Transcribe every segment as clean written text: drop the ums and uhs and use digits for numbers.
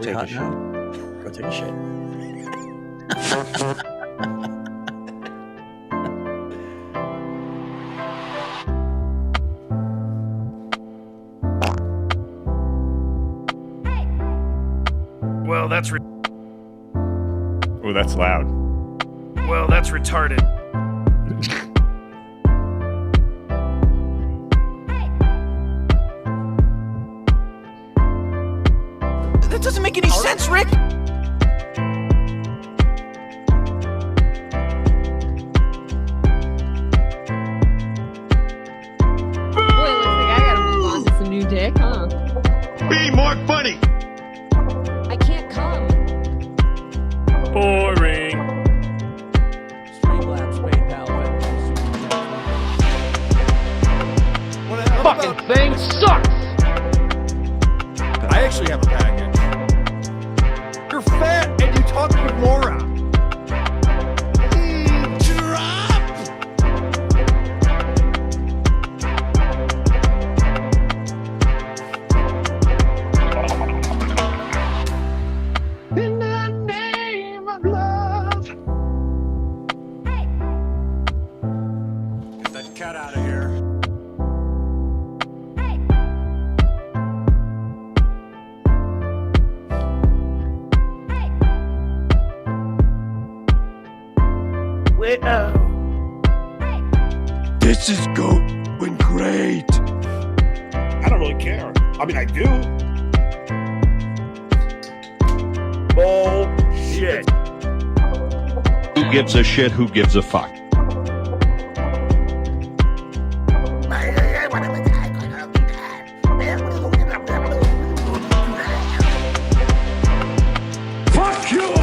take a shit. Go take a shit. Well, that's Oh, that's loud. Well, that's retarded. That doesn't make any sense, Rick. Boy, looks like I gotta move on to some new dick, huh? Be more funny. I can't come. Boring. Streamlabs PayPal Fucking thing sucks. I actually have a package. You're fat and you talk with Laura. Drop. In the name of love. Get that cat out of here. This is going great. I don't really care. I mean, I do. Bullshit. Who gives a shit? Who gives a fuck? Fuck you!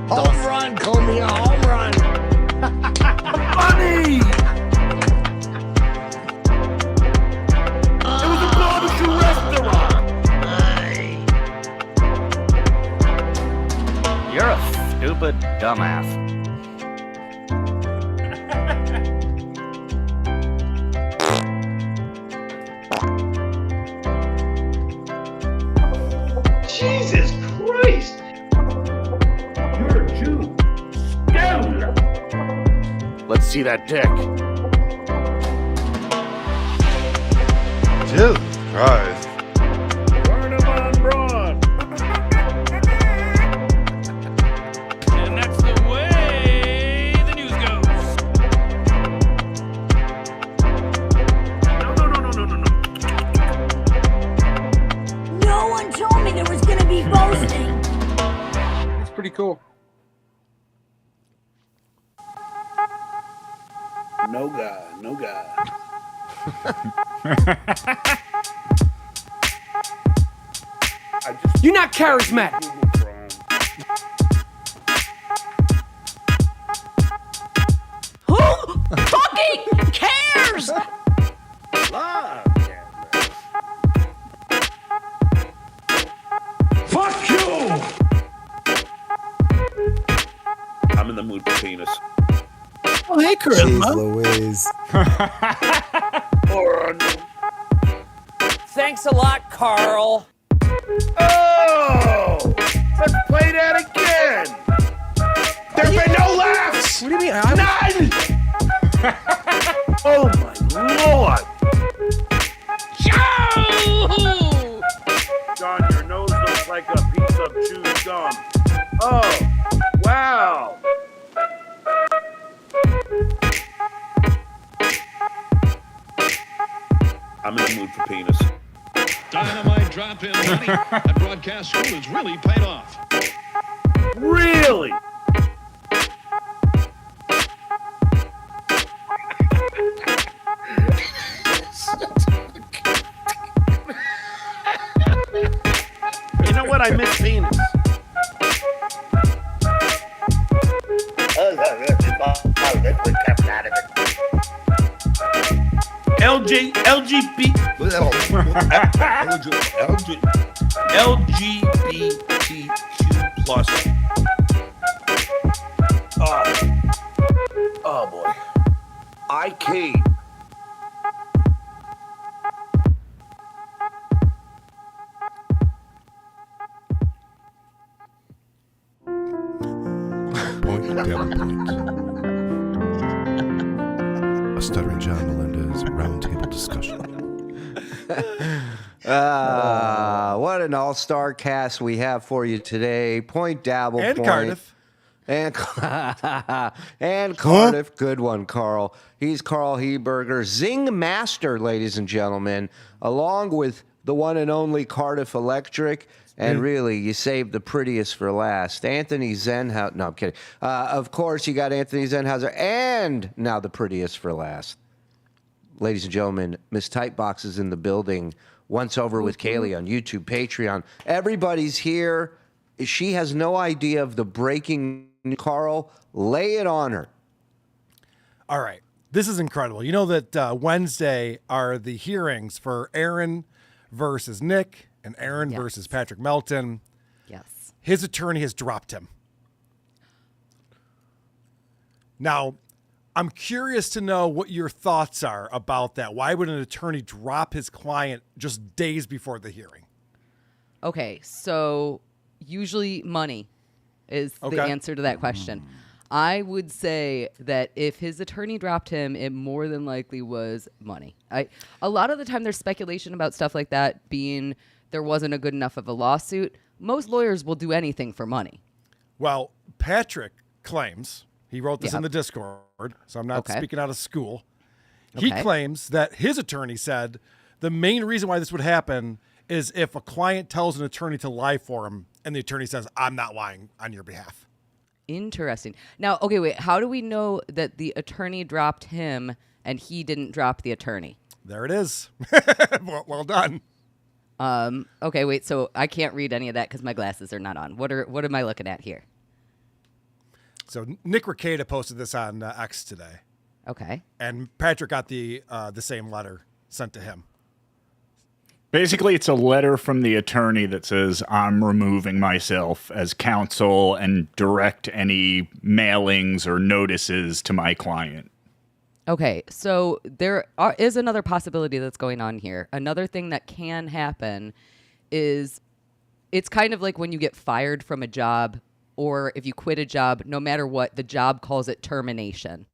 Home run, Cumia, home run. Funny! It was a barbecue restaurant! You're a stupid dumbass. Jesus Christ! You're a Jew. Scoundrel! Let's see that dick. Jesus Christ. Burn him on broad! And that's the way the news goes. No. No one told me there was gonna be boasting. It's pretty cool. No God. You're not charismatic. Who fucking cares? Fuck you! I'm in the mood for penis. Oh, hey, Jeez charisma. Louise. Thanks a lot, Karl. Oh! Let's play that again! There's been no laughs! What do you mean? None! Oh my lord! John, your nose looks like a piece of chewed gum. Oh, wow! I'm in the mood for penis. Dynamite drop in money. That broadcast school has really paid off. Really? You know what? I miss penis. LGBTQ plus. Oh boy. I came DabblePoint. A Stuttering John Melendez roundtable discussion. What an all-star cast we have for you today. Point DabblePoint. And Cardiff. And Cardiff. Good one, Karl. He's Karl Heberger, Zing Master, ladies and gentlemen, along with the one and only Cardiff Electric. And really, you saved the prettiest for last. Anthony Zenhauser. No, I'm kidding. Of course, you got Anthony Zenhauser and now the prettiest for last. Ladies and gentlemen, Miss Tightbox is in the building. Once Over with Kaylee on YouTube, Patreon. Everybody's here. She has no idea of the breaking. Karl, lay it on her. All right. This is incredible. You know that Wednesday are the hearings for Aaron versus Nick and Aaron versus Patrick Melton. Yes. His attorney has dropped him. Now, I'm curious to know what your thoughts are about that. Why would an attorney drop his client just days before the hearing? Okay, so usually money is the answer to that question. I would say that if his attorney dropped him, it more than likely was money. A lot of the time there's speculation about stuff like that being there wasn't a good enough of a lawsuit. Most lawyers will do anything for money. Well, Patrick claims, he wrote this in the Discord, so I'm not speaking out of school. He claims that his attorney said the main reason why this would happen is if a client tells an attorney to lie for him and the attorney says, I'm not lying on your behalf. Interesting. Now, okay, wait. How do we know that the attorney dropped him and he didn't drop the attorney? There it is. Well done. Okay, wait. So I can't read any of that because my glasses are not on. What am I looking at here? So Nick Ricada posted this on X today. Okay. And Patrick got the same letter sent to him. Basically, it's a letter from the attorney that says, I'm removing myself as counsel and direct any mailings or notices to my client. Okay, so there is another possibility that's going on here. Another thing that can happen is it's kind of like when you get fired from a job or if you quit a job, no matter what, the job calls it termination.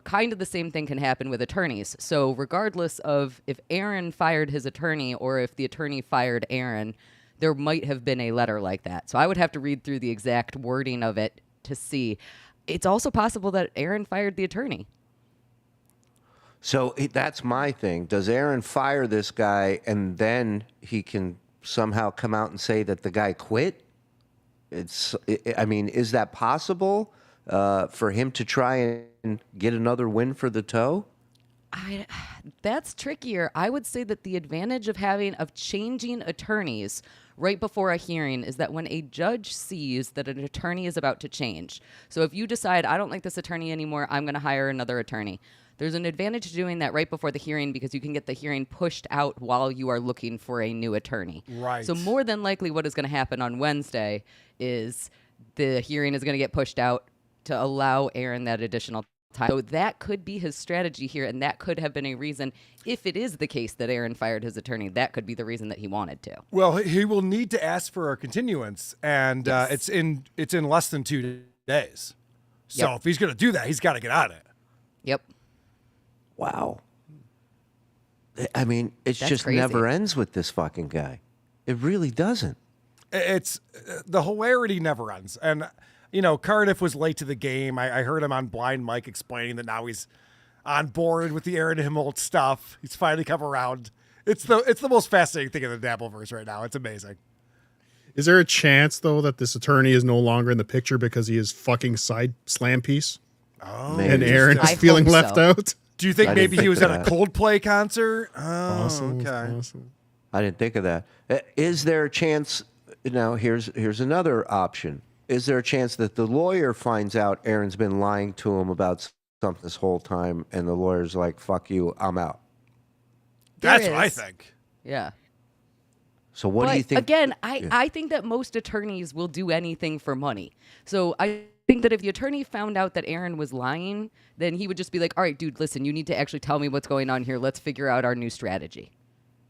Kind of the same thing can happen with attorneys. So regardless of if Aaron fired his attorney or if the attorney fired Aaron, there might have been a letter like that. So I would have to read through the exact wording of it to see. It's also possible that Aaron fired the attorney. So that's my thing. Does Aaron fire this guy and then he can somehow come out and say that the guy quit? I mean, is that possible for him to try and get another win for the toe? That's trickier. I would say that the advantage of changing attorneys right before a hearing is that when a judge sees that an attorney is about to change. So if you decide, I don't like this attorney anymore, I'm going to hire another attorney. There's an advantage to doing that right before the hearing because you can get the hearing pushed out while you are looking for a new attorney. Right. So more than likely what is going to happen on Wednesday is the hearing is going to get pushed out to allow Aaron that additional time. So that could be his strategy here, and that could have been a reason. If it is the case that Aaron fired his attorney, that could be the reason that he wanted to. Well, he will need to ask for a continuance, and it's in less than 2 days. So if he's going to do that, he's got to get on it. Yep. Wow. I mean, it just crazy. never ends with this fucking guy. It really doesn't. It's the hilarity never ends. And, you know, Cardiff was late to the game. I heard him on Blind Mike explaining that now he's on board with the Aaron Imholte stuff. He's finally come around. It's the most fascinating thing in the Dabbleverse right now. It's amazing. Is there a chance, though, that this attorney is no longer in the picture because he is fucking side slam piece? Oh, and Aaron is feeling left out? Do you think maybe he was at a Coldplay concert? Oh, okay. I didn't think of that. Is there a chance? Now, here's another option. Is there a chance that the lawyer finds out Aaron's been lying to him about something this whole time, and the lawyer's like, "Fuck you, I'm out." That's what I think. Yeah. So what do you think? Again, I think that most attorneys will do anything for money. So I think that if the attorney found out that Aaron was lying, then he would just be like, all right, dude, listen, you need to actually tell me what's going on here. Let's figure out our new strategy.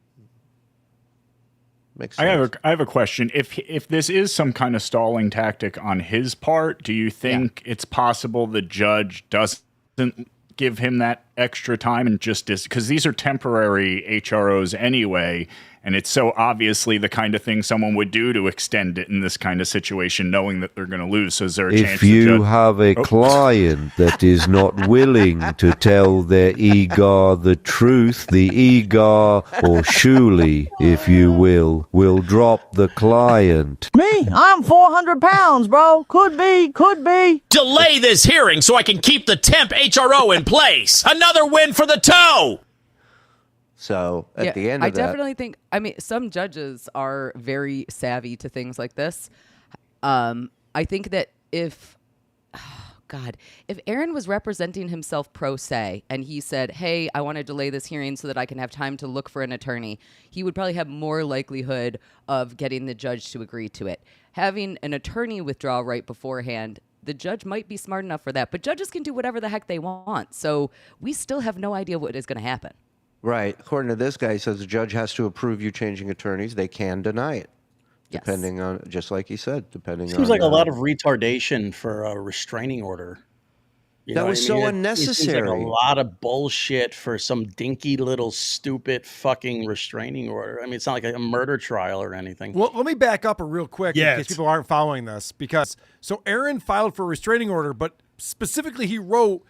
So what do you think? Yep. Yeah. What do you think? What do you think? Makes sense. I have a question. If this is some kind of stalling tactic on his part, do you think it's possible the judge doesn't give him that extra time and just because these are temporary HROs anyway, and it's so obviously the kind of thing someone would do to extend it in this kind of situation, knowing that they're going to lose. So is there a chance? If you have a client that is not willing to tell their Egar the truth, the Egar, or Shuli, if you will drop the client. Me? I'm 400 pounds, bro. Could be. Delay this hearing so I can keep the temp HRO in place. Another win for the toe. So at the end of I definitely think, I mean, some judges are very savvy to things like this. I think that if Aaron was representing himself pro se and he said, hey, I want to delay this hearing so that I can have time to look for an attorney, he would probably have more likelihood of getting the judge to agree to it. Having an attorney withdraw right beforehand, the judge might be smart enough for that, but judges can do whatever the heck they want. So we still have no idea what is going to happen. Right. According to this guy, he says the judge has to approve you changing attorneys. They can deny it. Depending on, just like he said, depending on. Seems like a lot of retardation for a restraining order. That was so unnecessary. It seems like a lot of bullshit for some dinky little stupid fucking restraining order. I mean, it's not like a murder trial or anything. Well, let me back up real quick in case people aren't following this. Because, so Aaron filed for a restraining order, but specifically he wrote,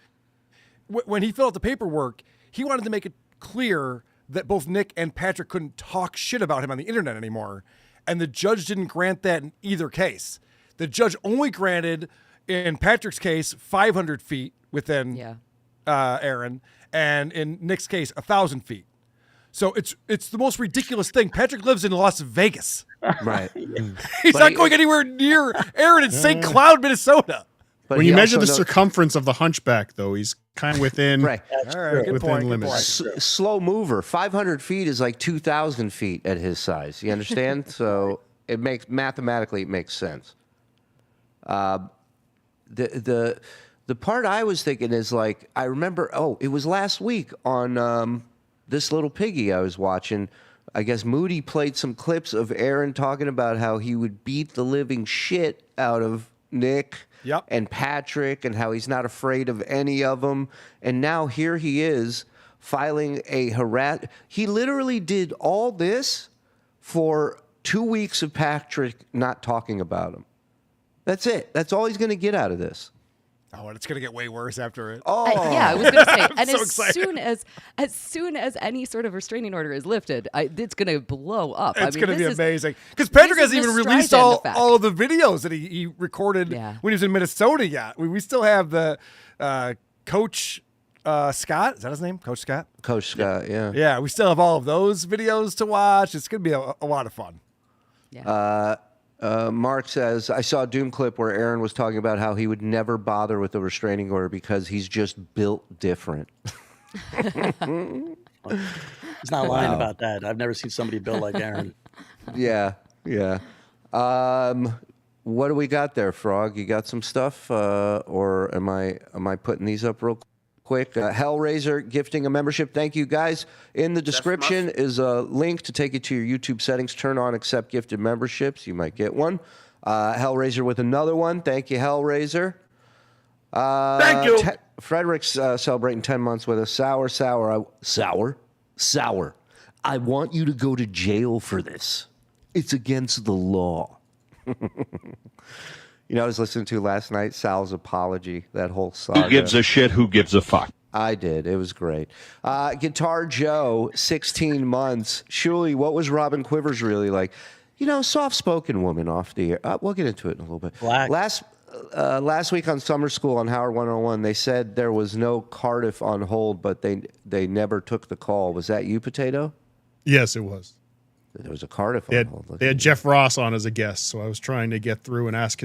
when he filled out the paperwork, he wanted to make it clear that both Nick and Patrick couldn't talk shit about him on the internet anymore. And the judge didn't grant that in either case. The judge only granted, in Patrick's case, 500 feet within Aaron, and in Nick's case, 1,000 feet. So it's the most ridiculous thing. Patrick lives in Las Vegas. Right. He's not going anywhere near Aaron in St. Cloud, Minnesota. But when you measure the circumference of the hunchback, though, he's kind of within, within limits. Slow mover. 500 feet is like 2,000 feet at his size. You understand? So it mathematically it makes sense. The part I was thinking is like, I remember, it was last week on This Little Piggy I was watching. I guess Moody played some clips of Aaron talking about how he would beat the living shit out of Nick and Patrick and how he's not afraid of any of them. And now here he is filing a He literally did all this for 2 weeks of Patrick not talking about him. That's it. That's all he's going to get out of this. Oh, and it's going to get way worse after it. Yeah, I was going to say, and so as soon as any sort of restraining order is lifted, it's going to blow up. It's going to be amazing. Because Patrick hasn't even released all of the videos that he recorded when he was in Minnesota yet. We still have the Coach Scott. Is that his name? Coach Scott? Coach Scott, yeah. Yeah, we still have all of those videos to watch. It's going to be a lot of fun. Yeah. Mark says, I saw a Doom clip where Aaron was talking about how he would never bother with a restraining order because he's just built different. He's not lying about that. I've never seen somebody built like Aaron. Yeah. What do we got there, Frog? You got some stuff? Or am I putting these up real quick? Hellraiser gifting a membership. Thank you, guys. In the description is a link to take you to your YouTube settings. Turn on accept gifted memberships. You might get one. Hellraiser with another one. Thank you, Hellraiser. Thank you. Frederick's celebrating 10 months with a sour. I want you to go to jail for this. It's against the law. You know, I was listening to last night Sal's apology, that whole saga. Who gives a shit? Who gives a fuck? I did. It was great. Guitar Joe, 16 months. Shuli, what was Robin Quivers really like? You know, soft-spoken woman off the air. We'll get into it in a little bit. Black. Last week on Summer School on Howard 101, they said there was no Cardiff on hold, but they never took the call. Was that you, Potato? Yes, it was. There was a Cardiff on hold. They had Jeff Ross on as a guest, so I was trying to get through and ask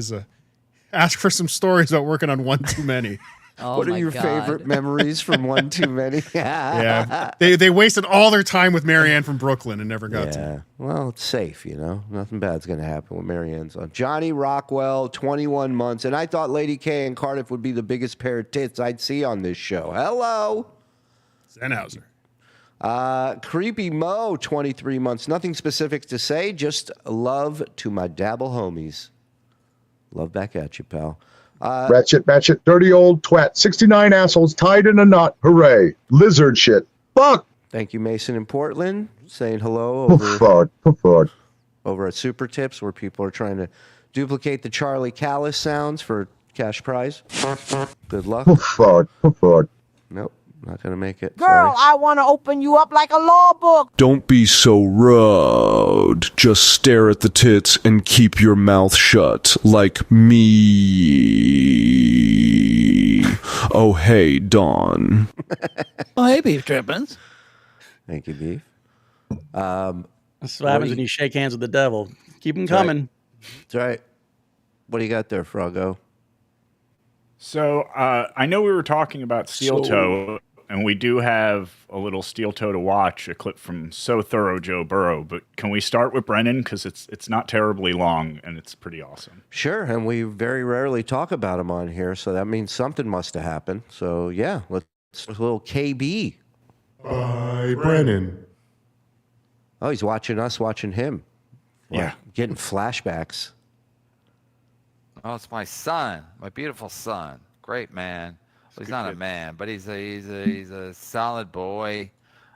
for some stories about working on One Too Many. What are your favorite memories from One Too Many? Yeah, they wasted all their time with Marianne from Brooklyn and never got to. Well, it's safe, you know. Nothing bad's going to happen with Marianne's on. Johnny Rockwell, 21 months, and I thought Lady K and Cardiff would be the biggest pair of tits I'd see on this show. Hello, Sennhauser. Creepy Mo, 23 months. Nothing specific to say, just love to my Dabble homies. Love back at you, pal. Ratchet, dirty old twat. 69 assholes tied in a knot. Hooray. Lizard shit. Fuck. Thank you, Mason in Portland, saying hello over at Super Tips, where people are trying to duplicate the Charlie Callis sounds for cash prize. Good luck. Nope, not going to make it. Girl, I want to open you up like a law book. Don't be so rude. Just stare at the tits and keep your mouth shut, like me. Oh, hey, Dawn. Oh, hey, beef drippings. Thank you, Beef. That's what happens when you shake hands with the devil. Keep them coming. That's right. What do you got there, Froggo? So I know we were talking about Steel Toe, and we do have a little Steel Toe to watch, a clip from So Thorough Joe Burrow. But can we start with Brennan? Because it's not terribly long, and it's pretty awesome. Sure, and we very rarely talk about him on here, so that means something must have happened. So, yeah, let's a little KB. Bye, Brennan. Oh, he's watching us, watching him. Yeah. Getting flashbacks. Oh, it's my son, my beautiful son. Great man. Well, he's not a man, but he's a solid boy.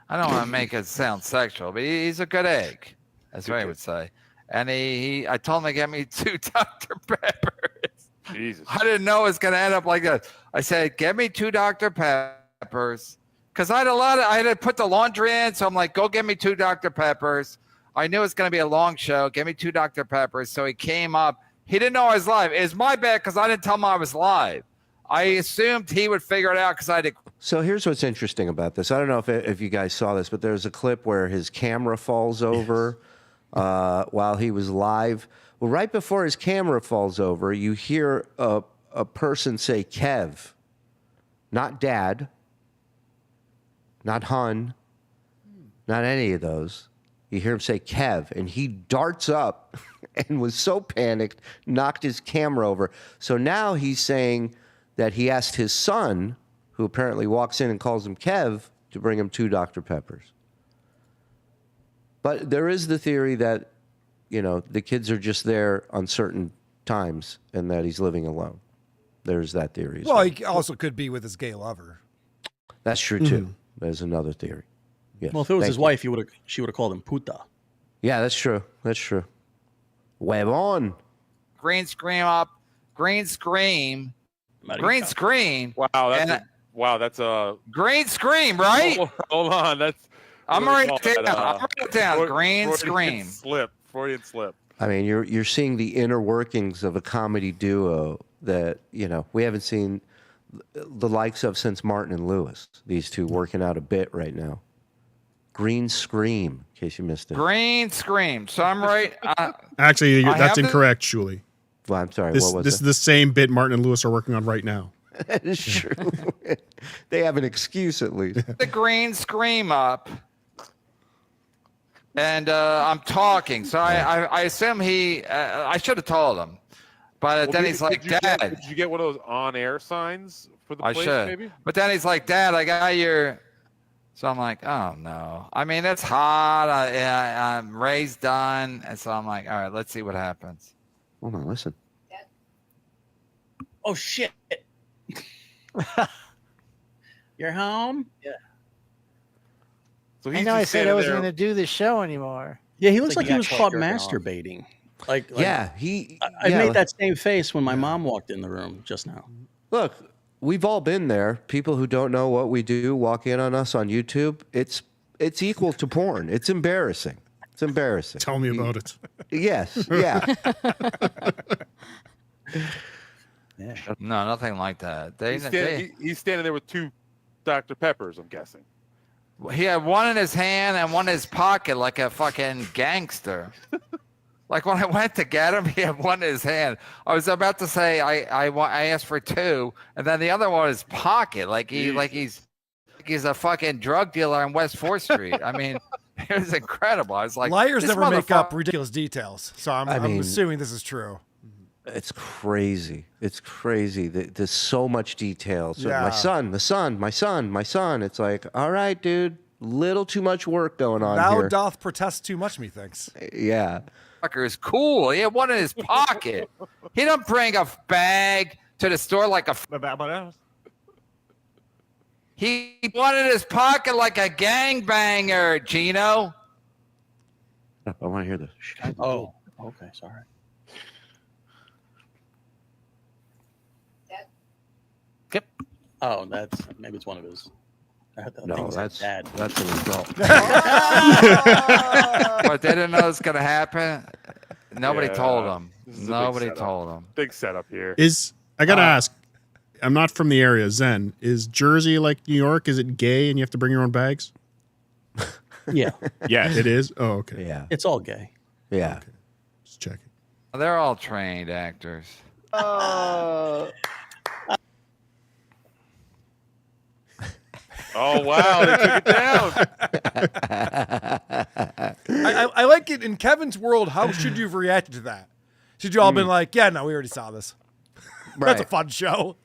I don't want to make it sound sexual, but he's a good egg, as Ray would say. And I told him to get me 2 Dr. Peppers. Jesus. I didn't know it was going to end up like that. I said, get me 2 Dr. Peppers. Because I had to put the laundry in, so I'm like, go get me 2 Dr. Peppers. I knew it was going to be a long show. Get me 2 Dr. Peppers. So he came up. He didn't know I was live. It's my bad because I didn't tell him I was live. I assumed he would figure it out because I did. So here's what's interesting about this. I don't know if you guys saw this, but there's a clip where his camera falls over while he was live. Well, right before his camera falls over, you hear a person say Kev, not Dad. Not Hun, not any of those. You hear him say Kev, and he darts up and was so panicked, knocked his camera over. So now he's saying that he asked his son, who apparently walks in and calls him Kev, to bring him 2 Dr. Peppers. But there is the theory that, the kids are just there on certain times and that he's living alone. There's that theory. Well, he also could be with his gay lover. That's true, too. There's another theory. Yes. Well, if it was his wife, she would have called him puta. Yeah, that's true. That's true. Huevon. Green scream up. Green scream. Green screen. Wow, that's a green scream, right? Hold on, I'm writing it down. I'm writing it down. Green scream. Freudian slip. I mean, you're seeing the inner workings of a comedy duo that we haven't seen the likes of since Martin and Lewis. These two working out a bit right now. Green scream, in case you missed it. Green scream. So I'm right. Actually, that's incorrect, Shuli. Well, I'm sorry. This what was this is the same bit Martin and Lewis are working on right now. That is true. They have an excuse at least. The green scream up. And I'm talking. So I assume I should have told him. But then he's like, Dad. Did you get one of those on-air signs for the place, should. maybe? But then he's like, Dad, I got your... So I'm like, oh, no. I mean, it's hot. Ray's done. And so I'm like, all right, let's see what happens. Hold on, listen. Oh, shit. You're home? Yeah. So I know I said I wasn't going to do this show anymore. Yeah, he looks like he was caught masturbating. Like yeah, I made that same face when my mom walked in the room just now. Look, we've all been there. People who don't know what we do walk in on us on YouTube. It's equal to porn. It's embarrassing. It's embarrassing. Tell me about it. Yes. Yeah. No, nothing like that. He's standing there with 2 Dr. Peppers, I'm guessing. He had one in his hand and one in his pocket like a fucking gangster. Like when I went to get him, he had one in his hand. I was about to say I asked for 2, and then the other one in his pocket, like he's a fucking drug dealer on West 4th Street. I mean, it was incredible. I was like, liars never make up ridiculous details, so I'm assuming this is true. It's crazy. It's crazy. There's so much detail. So Yeah. my son. It's like, all right, dude, Little too much work going on Thou here. doth protest too much, methinks. Yeah. Fucker is cool. He had one in his pocket. He don't bring a bag to the store like a. He one in his pocket like a gangbanger, Gino. I want to hear this. Oh, okay, sorry. Yep. Oh, maybe it's one of his. No, that's dad. That's an insult. But they didn't know it was gonna happen. Nobody told them. This is a big Nobody setup. told them. Big setup here. I gotta ask. I'm not from the area. Zen, is Jersey like New York? Is it gay and you have to bring your own bags? Yeah. Yes. It is. Oh, okay. Yeah. It's all gay. Yeah. Okay. Just checking. They're all trained actors. Oh wow, they took it down. I like it in Kevin's world. How should you have reacted to that? Should you all been like, yeah, no, we already saw this. That's a Right. fun show.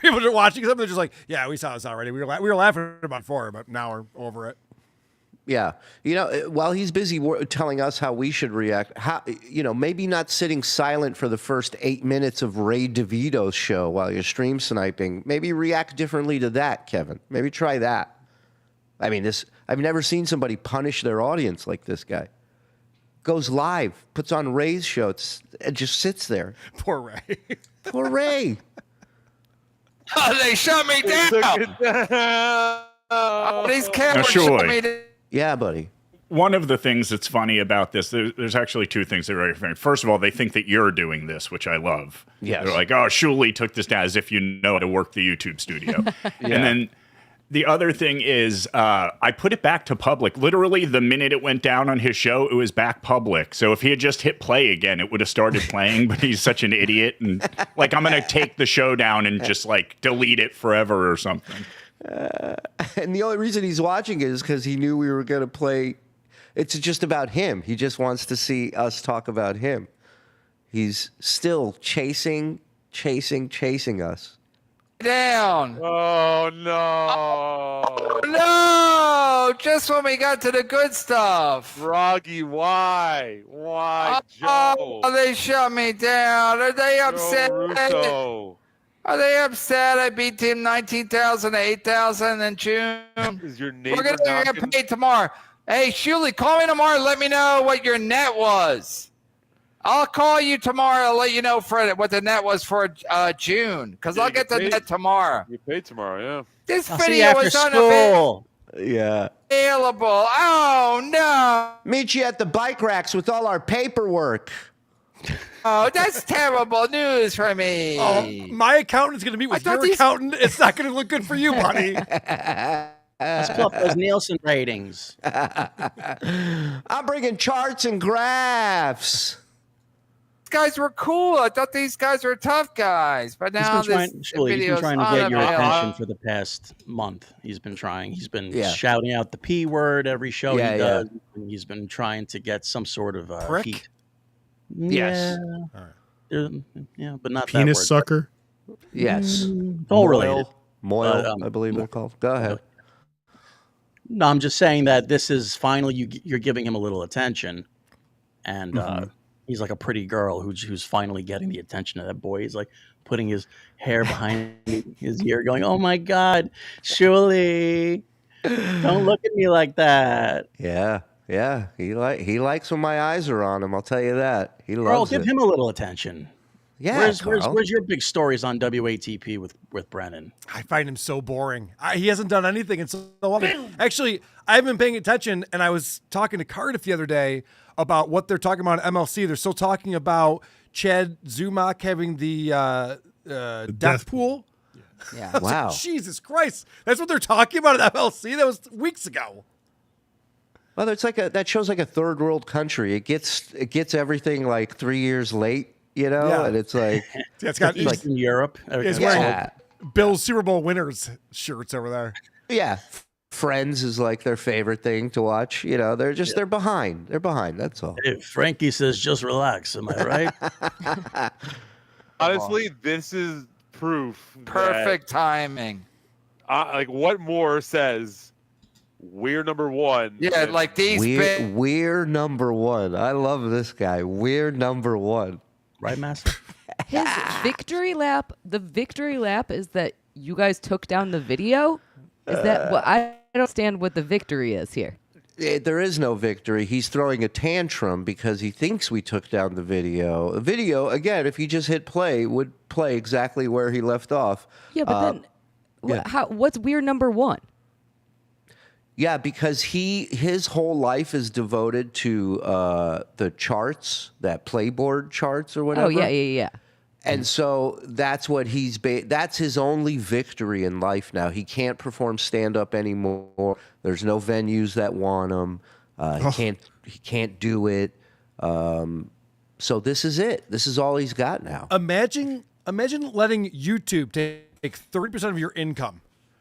People are watching something, they're just like, yeah, we saw this already. We were laughing about it before, but now we're over it. Yeah. While he's busy telling us how we should react, maybe not sitting silent for the first 8 minutes of Ray DeVito's show while you're stream sniping. Maybe react differently to that, Kevin. Maybe try that. I mean, I've never seen somebody punish their audience like this guy. Goes live, puts on Ray's show, and just sits there. Poor Ray. Poor Ray. Oh, they shut me down. Oh, these cameras shut me down. Yeah, buddy. One of the things that's funny about this, there's actually two things that are very funny. First of all, they think that you're doing this, which I love. Yes. They're like, oh, Shuli took this down as if you know how to work the YouTube studio. And then the other thing is I put it back to public. Literally, the minute it went down on his show, it was back public. So if he had just hit play again, it would have started playing, but he's such an idiot. And like, I'm going to take the show down and just like delete it forever or something. And the only reason he's watching it is because he knew we were going to play. It's just about him. He just wants to see us talk about him. He's still chasing us. Down. Oh no. Oh, no. Just when we got to the good stuff. Froggy, why? Why, Oh, Joe? they shut me down. Are they upset? Joe Russo. Are they upset? I beat him 19,000 to 8,000 in June. Is your neighbor We're gonna get paid tomorrow. Hey, Shuli, call me tomorrow and let me know what your net was. I'll call you tomorrow and let you know what the net was for June, because I'll get the net tomorrow. You paid tomorrow, yeah. This I'll see you video after is school. Yeah. unavailable. Oh, no. Meet you at the bike racks with all our paperwork. Oh, that's terrible news for me. Oh, my accountant's going to meet with your accountant. It's not going to look good for you, buddy. Let's pull up those Nielsen ratings. I'm bringing charts and graphs. These guys were cool. I thought these guys were tough guys, but now He's been trying to get your attention for the past month. He's been trying. He's been shouting out the P word every show he does. And he's been trying to get some sort of heat. Yes. Yeah, but not Penis that word. sucker. Yes. All related. Moil, I believe they're called. Go ahead. No, I'm just saying that this is finally you're giving him a little attention, and he's like a pretty girl who's finally getting the attention of that boy. He's like putting his hair behind his ear, going, "Oh my God, Shuli, don't look at me like that." Yeah. He likes when my eyes are on him. I'll tell you that. He Karl, loves give it. him a little attention. Yeah, where's your big stories on WATP with Brennan? I find him so boring. He hasn't done anything in so long. Actually, I haven't been paying attention, and I was talking to Cardiff the other day about what they're talking about on MLC. They're still talking about Chad Zumock having the death pool. Yeah. I was like, Jesus Christ. That's what they're talking about at MLC? That was weeks ago. Well, it's like that show's like a third world country. It gets everything like 3 years late, and it's like it's got like in Europe. It's wearing Bill's Super Bowl winners shirts over there. Yeah. Friends is like their favorite thing to watch. They're behind. They're behind. That's all. Hey, Frankie says, just relax. Am I right? Honestly, this is proof. Perfect timing. Like, what more says We're number one. Yeah, like these big. We're number one. I love this guy. We're number one. Right, Master? His victory lap, the victory lap is that you guys took down the video? Is that what I don't understand what the victory is here? There is no victory. He's throwing a tantrum because he thinks we took down the video. The video, again, if he just hit play, would play exactly where he left off. Yeah, but then what's we're number one? Yeah, because his whole life is devoted to the charts, that Playboard charts or whatever. Oh, yeah. And so that's what that's his only victory in life now. He can't perform stand-up anymore. There's no venues that want him. He can't do it. So this is it. This is all he's got now. Imagine letting YouTube take 30% of your income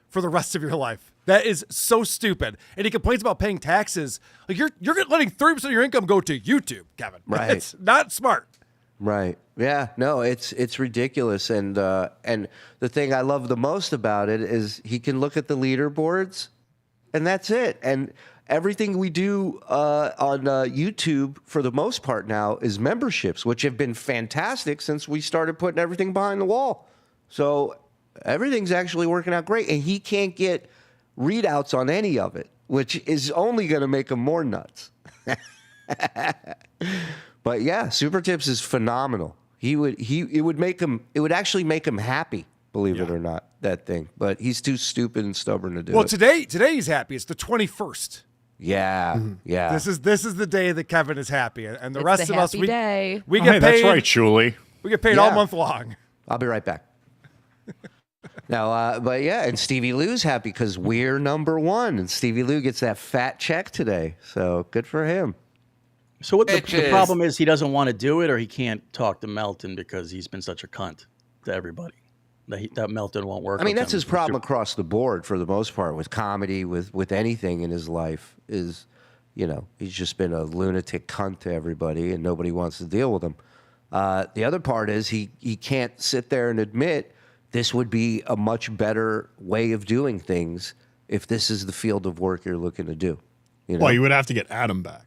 for the rest of your life. That is so stupid. And he complains about paying taxes. Like you're letting 30% of your income go to YouTube, Kevin. Right. It's not smart. Right. Yeah. No, it's ridiculous. And the thing I love the most about it is he can look at the leaderboards, and that's it. And everything we do on YouTube, for the most part now, is memberships, which have been fantastic since we started putting everything behind the wall. So everything's actually working out great, and he can't get readouts on any of it, which is only going to make him more nuts. But yeah, Super Tips is phenomenal. It would actually make him happy, believe it or not, that thing. But he's too stupid and stubborn to do it. Well, today he's happy. It's the 21st. Yeah, yeah. This is the day that Kevin is happy, and the It's rest the of us happy day. we get paid. That's right, Shuli. We get paid all month long. I'll be right back. Now, but yeah, and Stevie Lou's happy because we're number one, and Stevie Lou gets that fat check today. So good for him. So what the problem is, he doesn't want to do it, or he can't talk to Melton because he's been such a cunt to everybody that Melton won't work. I mean, with that's him. his problem across the board for the most part with comedy, with anything in his life is, he's just been a lunatic cunt to everybody, and nobody wants to deal with him. The other part is he can't sit there and admit this would be a much better way of doing things if this is the field of work you're looking to do. Well, you would have to get Adam back.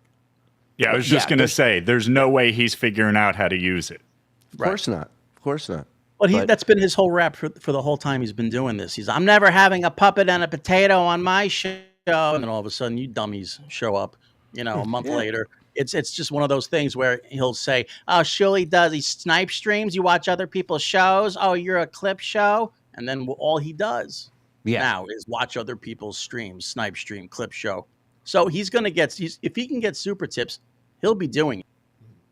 Yeah, I was just going to say, there's no way he's figuring out how to use it. Of course not. Of course not. But that's been his whole rap for the whole time he's been doing this. I'm never having a puppet and a potato on my show. And then all of a sudden, you dummies show up, a month later. It's just one of those things where he'll say, oh, Shuli does these snipe streams. You watch other people's shows. Oh, you're a clip show. And then all he does now is watch other people's streams, snipe stream, clip show. So he's going to get, if he can get Super Tips, he'll be doing it.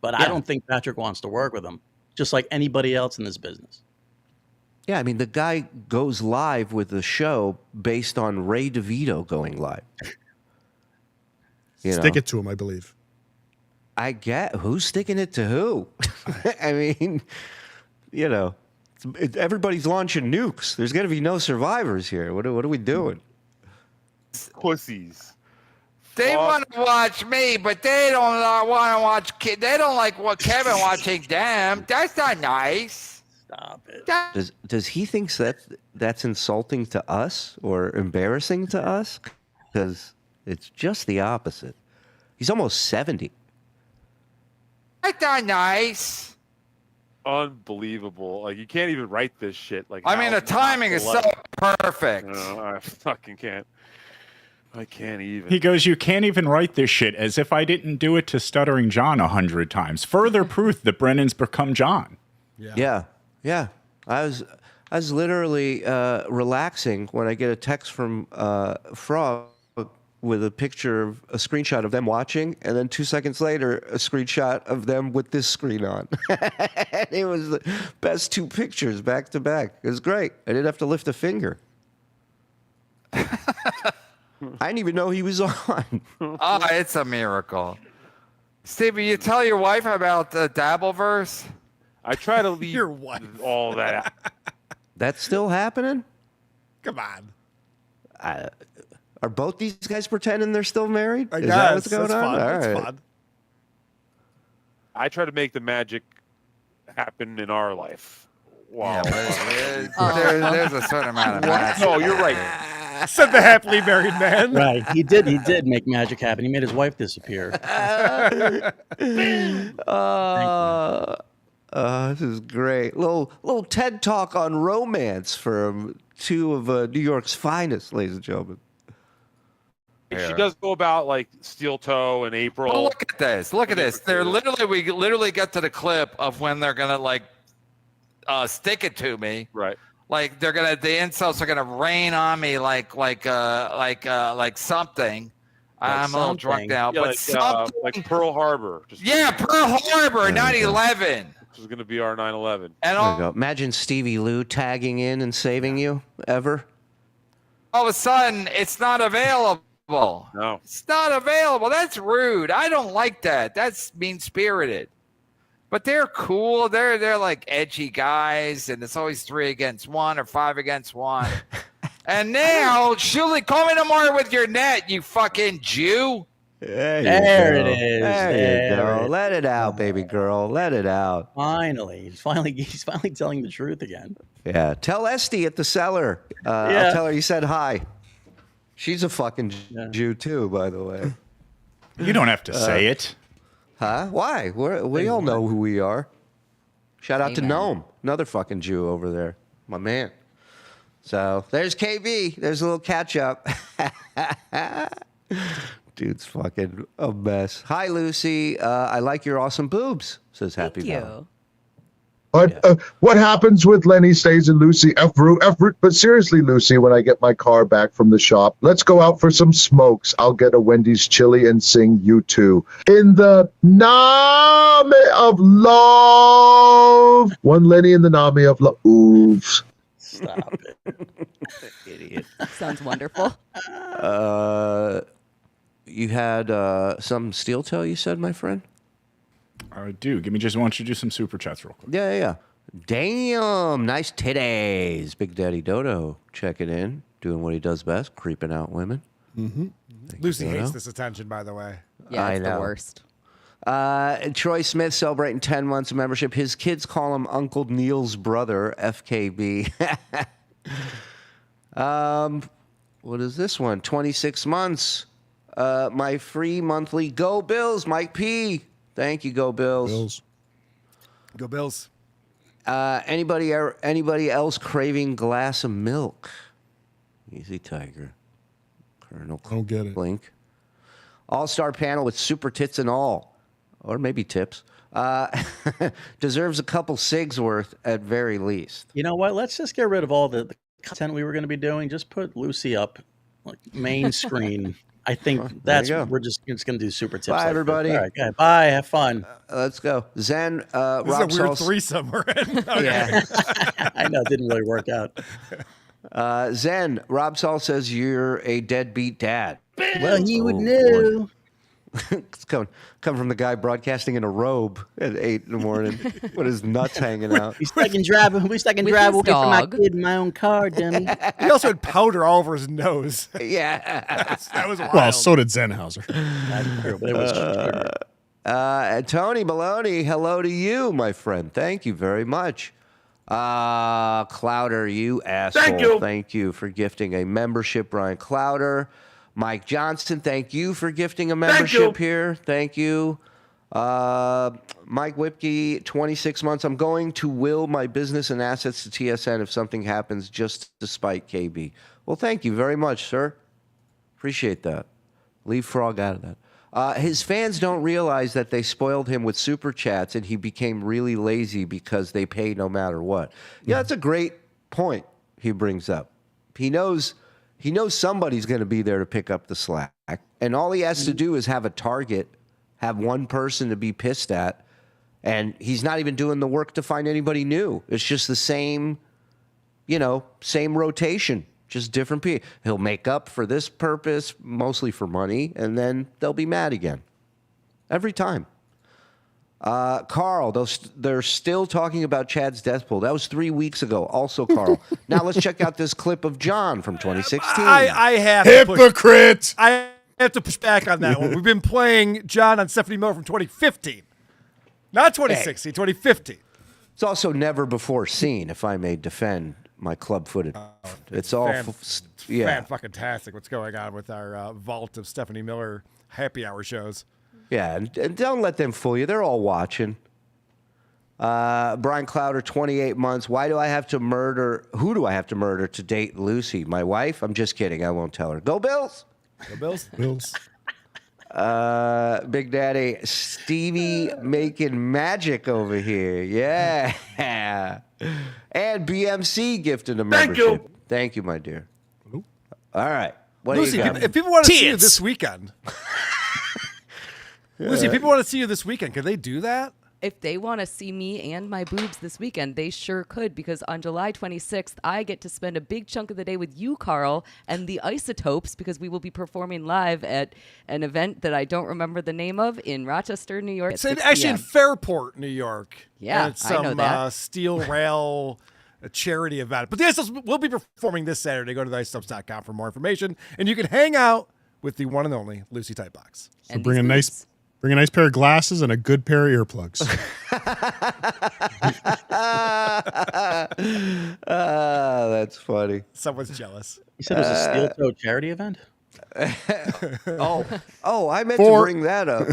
But I don't think Patrick wants to work with him, just like anybody else in this business. Yeah, I mean, the guy goes live with the show based on Ray DeVito going live. Stick it to him, I believe. I get who's sticking it to who. I mean, everybody's launching nukes. There's going to be no survivors here. What are we doing? Pussies. They want to watch me, but they don't want to watch. They don't like what Kevin watching them. That's not nice. Stop it. Does he think that's insulting to us or embarrassing to us? Because it's just the opposite. He's almost 70. That's not nice. Unbelievable. Like, you can't even write this shit. Like, I mean, the timing is so perfect. No, I fucking can't. I can't even. He goes, you can't even write this shit, as if I didn't do it to Stuttering John 100 times. Further proof that Brennan's become John. Yeah. I was literally relaxing when I get a text from Frog with a screenshot of them watching, and then 2 seconds later, a screenshot of them with this screen on. It was the best two pictures back to back. It was great. I didn't have to lift a finger. I didn't even know he was on. Oh, it's a miracle. Stevie, you tell your wife about the Dabbleverse? I try to leave your wife all that. That's still happening? Come on. Are both these guys pretending they're still married? I Is guess. that what's going That's on? fun. All That's right. fun. I try to make the magic happen in our life. Wow. Yeah, there's a certain amount of magic. No, you're right. Said the happily married man. Right. He did make magic happen. He made his wife disappear. This is great. Little TED talk on romance from two of New York's finest, ladies and gentlemen. She does go about like steel toe in April. Well, look at this. Look at this. We literally get to the clip of when they're gonna like stick it to me. Right. Like the insults are gonna rain on me like something. I'm a little drunk now, Yeah, but something like Pearl Harbor. Pearl Harbor, 9/11. Which is going to be our 9/11. And There you go. Imagine Stevie Lou tagging in and saving you ever. all of a sudden, it's not available. No. It's not available. That's rude. I don't like that. That's mean-spirited. But they're cool. They're like edgy guys, and it's always 3 against 1 or 5 against 1. And now, Shuli, call me tomorrow with your net, you fucking Jew. There it is. There you go. it Let it out, baby girl. Let it out. Finally. He's finally telling the truth again. Yeah. Tell Esty at the cellar. I'll tell her you said hi. She's a fucking Jew too, by the way. You don't have to say it. Huh? Why? We all know who we are. Shout out to Amen. Gnome, another fucking Jew over there, my man. So there's KB. There's a little catch up. Dude's fucking a mess. Hi, Lucy. I like your awesome boobs, says Happy Val. But what happens with Lenny stays and Lucy? But seriously, Lucy, when I get my car back from the shop, let's go out for some smokes. I'll get a Wendy's chili and sing U2 in the name of love. One Lenny in the name of love. Oof. Stop it. Idiot. Sounds wonderful. You had some steel toe, you said, my friend? I do. Why don't you do some super chats real quick? Yeah. Damn, nice titties. Big Daddy Dodo checking in, doing what he does best, creeping out women. Mm-hmm. Thank Lucy you, hates Dodo. this attention, by the way. Yeah, it's I the know. worst. Troy Smith celebrating 10 months of membership. His kids call him Uncle Neil's brother, FKB. What is this one? 26 months. My free monthly Go Bills, Mike P. Thank you, Go Bills. Go Bills. Anybody else craving glass of milk? Easy Tiger. Colonel Don't get it. Blink. All-star panel with super tits and all. Or maybe tips. Deserves a couple cigs worth at very least. You know what? Let's just get rid of all the content we were going to be doing. Just put Lucy up, like main screen. I think that's we're just going to do super tips. Bye, everybody. All right, okay. Bye. Have fun. Let's go. Zen. This is a Rob weird Salsa- threesome we're in. Okay. Yeah. I know. It didn't really work out. Zen. Rob Saul says you're a deadbeat dad. Well, you would know. It's coming from the guy broadcasting in a robe at 8 in the morning with his nuts hanging out. We stuck in drive away from my kid in my own car, dummy. He also had powder all over his nose. Yeah. that was wild. Well, so did Zenhauser. That's true, but it was true. Tony Maloney, hello to you, my friend. Thank you very much. Clowder, you asshole. Thank you for gifting a membership, Brian Clowder. Mike Johnson, thank you for gifting a membership here. Thank you. Mike Whipke, 26 months. I'm going to will my business and assets to TSN if something happens just to spite KB. Well, thank you very much, sir. Appreciate that. Leave Frog out of that. His fans don't realize that they spoiled him with super chats and he became really lazy because they pay no matter what. Yeah, that's a great point he brings up. He knows somebody's going to be there to pick up the slack. And all he has to do is have a target, have one person to be pissed at, and he's not even doing the work to find anybody new. It's just the same rotation, just different people. He'll make up for this purpose, mostly for money, and then they'll be mad again. Every time. Karl, they're still talking about Chad's death pool. That was 3 weeks ago. Also, Karl. Now let's check out this clip of John from 2016. I have Hypocrite. I have to push back on that one. We've been playing John on Stephanie Miller from 2015. Not 2016, 2015. It's also never before seen, if I may defend my club-footed. It's all fantastic what's going on with our vault of Stephanie Miller happy hour shows. Yeah, and don't let them fool you. They're all watching. Brian Clowder, 28 months. Why do I have to murder? Who do I have to murder to date Lucy? My wife? I'm just kidding. I won't tell her. Go Bills! Go Bills! Bills. Big Daddy Stevie making magic over here. Yeah. And BMC gifted a membership. Thank you, my dear. All right. What Lucy, do you got? if people want to see you this weekend. Lucy, if people want to see you this weekend, can they do that? If they want to see me and my boobs this weekend, they sure could, because on July 26th, I get to spend a big chunk of the day with you, Karl, and the Isotopes, because we will be performing live at an event that I don't remember the name of in Rochester, New York. It's actually in Fairport, New York. Yeah, and it's I know that. Steel Rail charity event. But the Isotopes will be performing this Saturday. Go to theisotopes.com for more information, and you can hang out with the one and only Lucy Tightbox. So bring a nice pair of glasses and a good pair of earplugs. That's funny. Someone's jealous. You said it was a steel toe charity event? I meant to bring that up.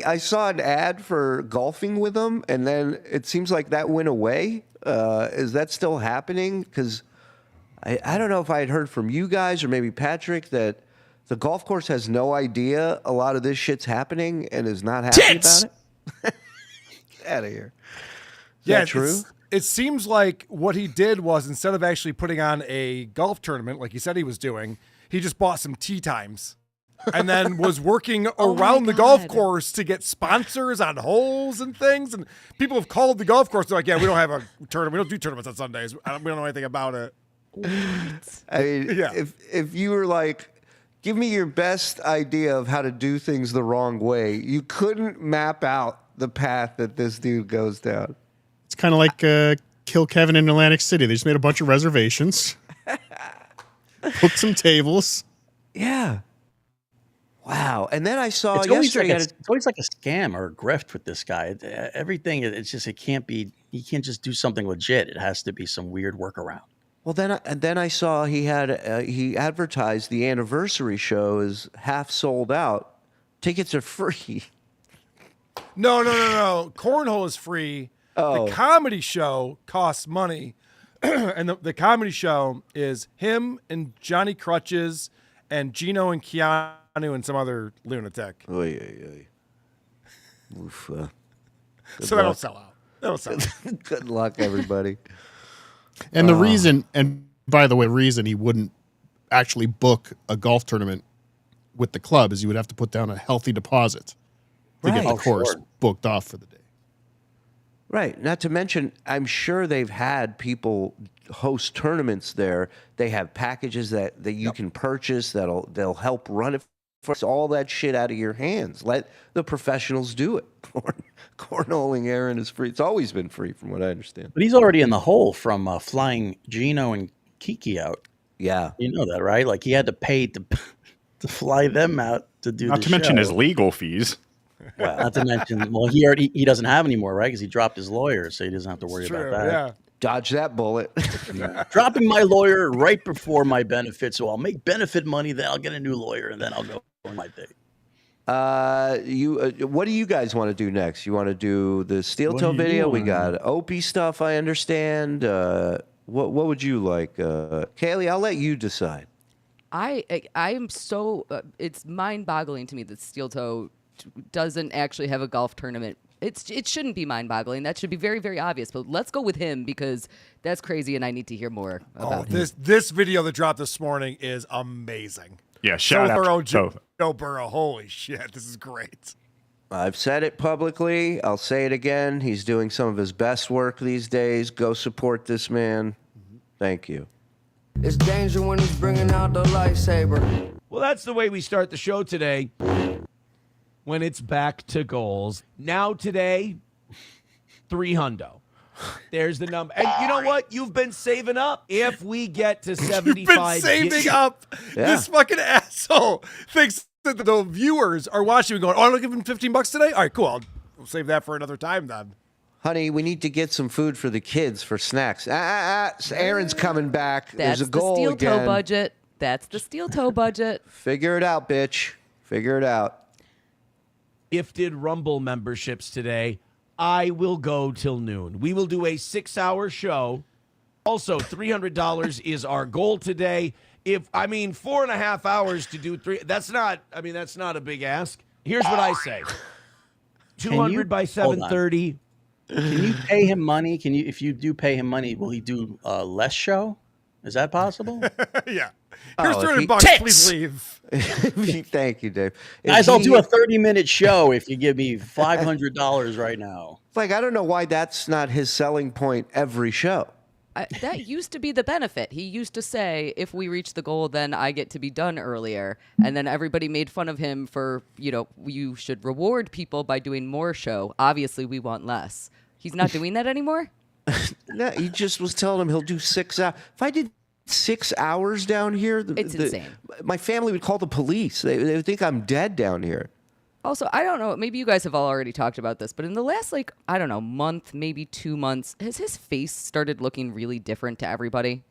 I saw an ad for golfing with him, and then it seems like that went away. Is that still happening? Because I don't know if I had heard from you guys or maybe Patrick that the golf course has no idea a lot of this shit's happening and is not happy about it. Get out of here. Is that true? It seems like what he did was, instead of actually putting on a golf tournament like he said he was doing, he just bought some tee times and then was working around the golf course to get sponsors on holes and things. And people have called the golf course. They're like, yeah, we don't have a tournament. We don't do tournaments on Sundays. We don't know anything about it. I mean, if you were like, give me your best idea of how to do things the wrong way, you couldn't map out the path that this dude goes down. It's kind of like Kill Kevin in Atlantic City. They just made a bunch of reservations, booked some tables. Yeah. Wow. And then I saw it's always yesterday. It's always like a scam or a grift with this guy. Everything, it can't be, he can't just do something legit. It has to be some weird workaround. Well, then I saw he advertised the anniversary show is half sold out. Tickets are free. No. Cornhole is free. The comedy show costs money. And the comedy show is him and Johnny Crutches and Gino and Keanu and some other lunatic. Oof, so that'll sell out. Good luck, everybody. And the reason, and by the way, he wouldn't actually book a golf tournament with the club is you would have to put down a healthy deposit to get the course booked off for the day. Right. Not to mention, I'm sure they've had people host tournaments there. They have packages that you can purchase they'll help run it. For all that shit out of your hands. Let the professionals do it. Cornholing Aaron is free. It's always been free, from what I understand. But he's already in the hole from flying Gino and Kiki out. Yeah, you know that, right? Like he had to pay to fly them out to do. Not to mention his legal fees. Well, not to mention, he doesn't have any more, right? Because he dropped his lawyer, so he doesn't have to worry about that. Yeah. Dodge that bullet. Dropping my lawyer right before my benefit, so I'll make benefit money, then I'll get a new lawyer, and then I'll go on my day. What do you guys want to do next? You want to do the steel toe video? We got Opie stuff, I understand. What would you like? Kaylee, I'll let you decide. I am so it's mind-boggling to me that Steel Toe doesn't actually have a golf tournament. It shouldn't be mind-boggling. That should be very, very obvious. But let's go with him because that's crazy, and I need to hear more about him. This video that dropped this morning is amazing. Yeah, shout out to Joe Burrow. Holy shit, this is great. I've said it publicly. I'll say it again. He's doing some of his best work these days. Go support this man. Thank you. It's danger when he's bringing out the lightsaber. Well, that's the way we start the show today. When it's back to goals. Now today, 300. There's the number. And you know what? You've been saving up. If we get to 75. You've been saving up. Yeah. This fucking asshole thinks that the viewers are watching and going, oh, I'll give him $15 today? All right, cool. I'll save that for another time then. honey, we need to get some food for the kids for snacks. Aaron's coming back. That's There's a goal the steel again. toe budget. That's the steel toe budget. Figure it out, bitch. Figure it out. Gifted Rumble memberships today. I will go till noon. We will do a 6-hour show. Also, $300 is our goal today. 4.5 hours to do 3. That's not a big ask. Here's what I say. 200 by 7:30. Can you pay him money? If you do pay him money, will he do less show? Is that possible? Yeah. Here's $300. Please leave. Thank you, Dave. Guys, I'll do a 30-minute show if you give me $500 right now. I don't know why that's not his selling point every show. That used to be the benefit. He used to say, if we reach the goal, then I get to be done earlier. And then everybody made fun of him for, you should reward people by doing more show. Obviously, we want less. He's not doing that anymore? No, he just was telling him he'll do 6 hours. If I did 6 hours down here, it's insane. My family would call the police. They would think I'm dead down here. Also, I don't know, maybe you guys have all already talked about this, but in the last, month, maybe 2 months, has his face started looking really different to everybody?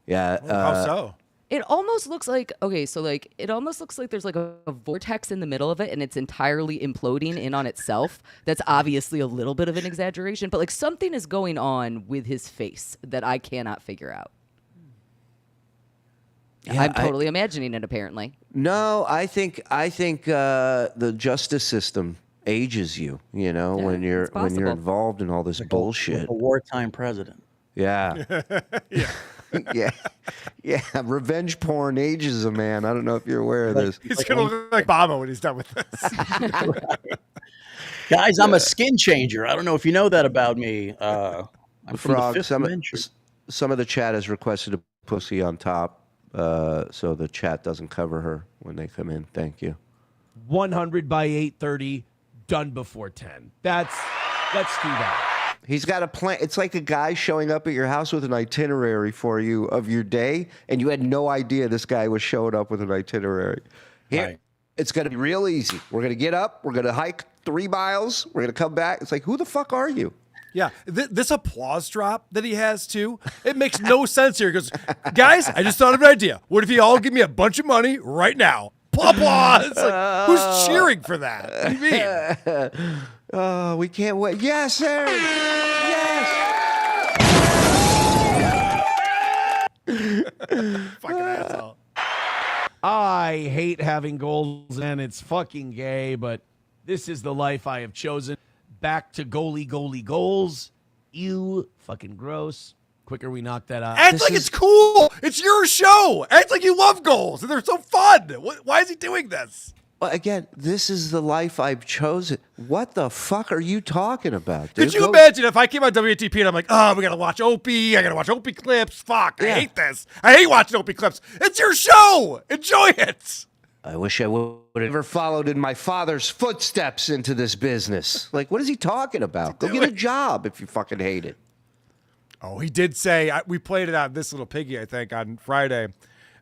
Yeah. How so? It almost looks like, it almost looks like there's a vortex in the middle of it and it's entirely imploding in on itself. That's obviously a little bit of an exaggeration, but something is going on with his face that I cannot figure out. Yeah, I'm totally imagining it, apparently. No, I think the justice system ages you. When you're involved in all this bullshit. A wartime president. Yeah. Yeah. Revenge porn ages a man. I don't know if you're aware of this. He's gonna look like Obama when he's done with this. Guys, I'm a skin changer. I don't know if you know that about me. I'm from Frog, the fifth dimension. some of the chat has requested a pussy on top. So the chat doesn't cover her when they come in. Thank you. 100 by 8:30, done before 10. Let's do that. He's got a plan. It's like a guy showing up at your house with an itinerary for you of your day, and you had no idea this guy was showing up with an itinerary. Here, Right. It's going to be real easy. We're going to get up. We're going to hike 3 miles. We're going to come back. It's like, who the fuck are you? Yeah, this applause drop that he has, too, it makes no sense here. He goes, guys, I just thought of an idea. What if you all give me a bunch of money right now? Applause! Who's cheering for that? What do you mean? Oh, we can't wait. Yes, Aaron! Yes! Fucking asshole. I hate having goals, and it's fucking gay, but this is the life I have chosen. Back to goalie goals. Ew, fucking gross. Quicker we knock that out. Act like it's cool. It's your show. Act like you love goals and they're so fun. Why is he doing this? Well, again, this is the life I've chosen. What the fuck are you talking about, dude? Could you imagine if I came on WATP and I'm like, oh, we got to watch Opie. I got to watch Opie clips. Fuck, I hate this. I hate watching Opie clips. It's your show. Enjoy it. I wish I would have ever followed in my father's footsteps into this business. What is he talking about? Go get a job if you fucking hate it. Oh, he did say, we played it on This Little Piggy, I think, on Friday.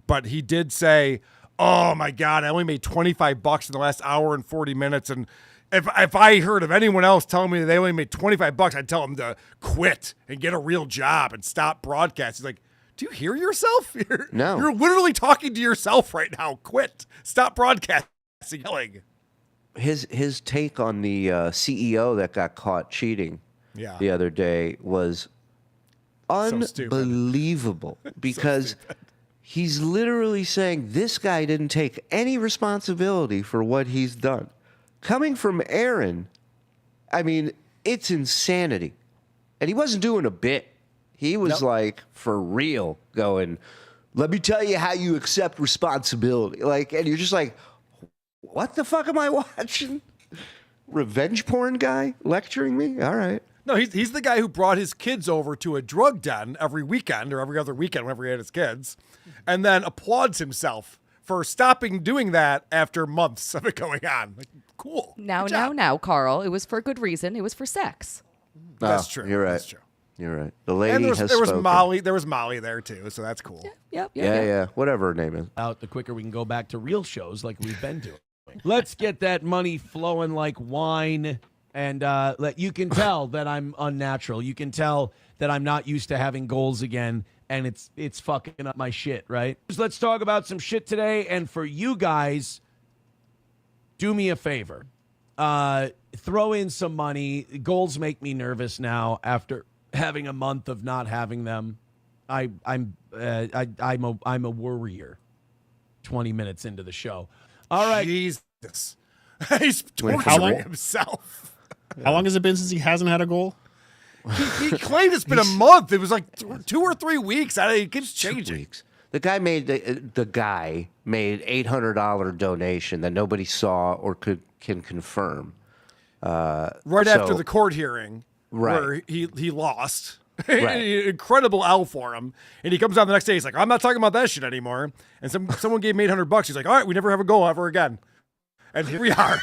But he did say, oh, my God, I only made $25 in the last hour and 40 minutes. And if I heard of anyone else telling me that they only made $25, I'd tell them to quit and get a real job and stop broadcasting. He's like, do you hear yourself? No. You're literally talking to yourself right now. Quit. Stop broadcasting. Yelling. His take on the CEO that got caught cheating the other day was unbelievable because he's literally saying this guy didn't take any responsibility for what he's done. Coming from Aaron, I mean, it's insanity. And he wasn't doing a bit. He was for real going, let me tell you how you accept responsibility. And you're just like, what the fuck am I watching? Revenge porn guy lecturing me? All right. No, he's the guy who brought his kids over to a drug den every weekend or every other weekend whenever he had his kids, and then applauds himself for stopping doing that after months of it going on. Cool. Now, Karl, it was for good reason. It was for sex. That's true. You're right. That's true. You're right. The lady and has there was spoken. Molly. There was Molly there too, so that's cool. Yeah. Whatever her name is. The quicker we can go back to real shows like we've been doing. Let's get that money flowing like wine. And you can tell that I'm unnatural. You can tell that I'm not used to having goals again, and it's fucking up my shit, right? Let's talk about some shit today. And for you guys, do me a favor. Throw in some money. Goals make me nervous now after having a month of not having them. I'm a worrier. 20 minutes into the show. All right. Jesus. He's torturing himself. How long has it been since he hasn't had a goal? He claimed it's been a month. It was like 2 or 3 weeks. It keeps changing. The guy made $800 donation that nobody saw or can confirm. After the court hearing, where he lost. Right. Incredible L for him. And he comes out the next day. He's like, I'm not talking about that shit anymore. And someone gave me $800. He's like, all right, we never have a goal ever again. And here we are.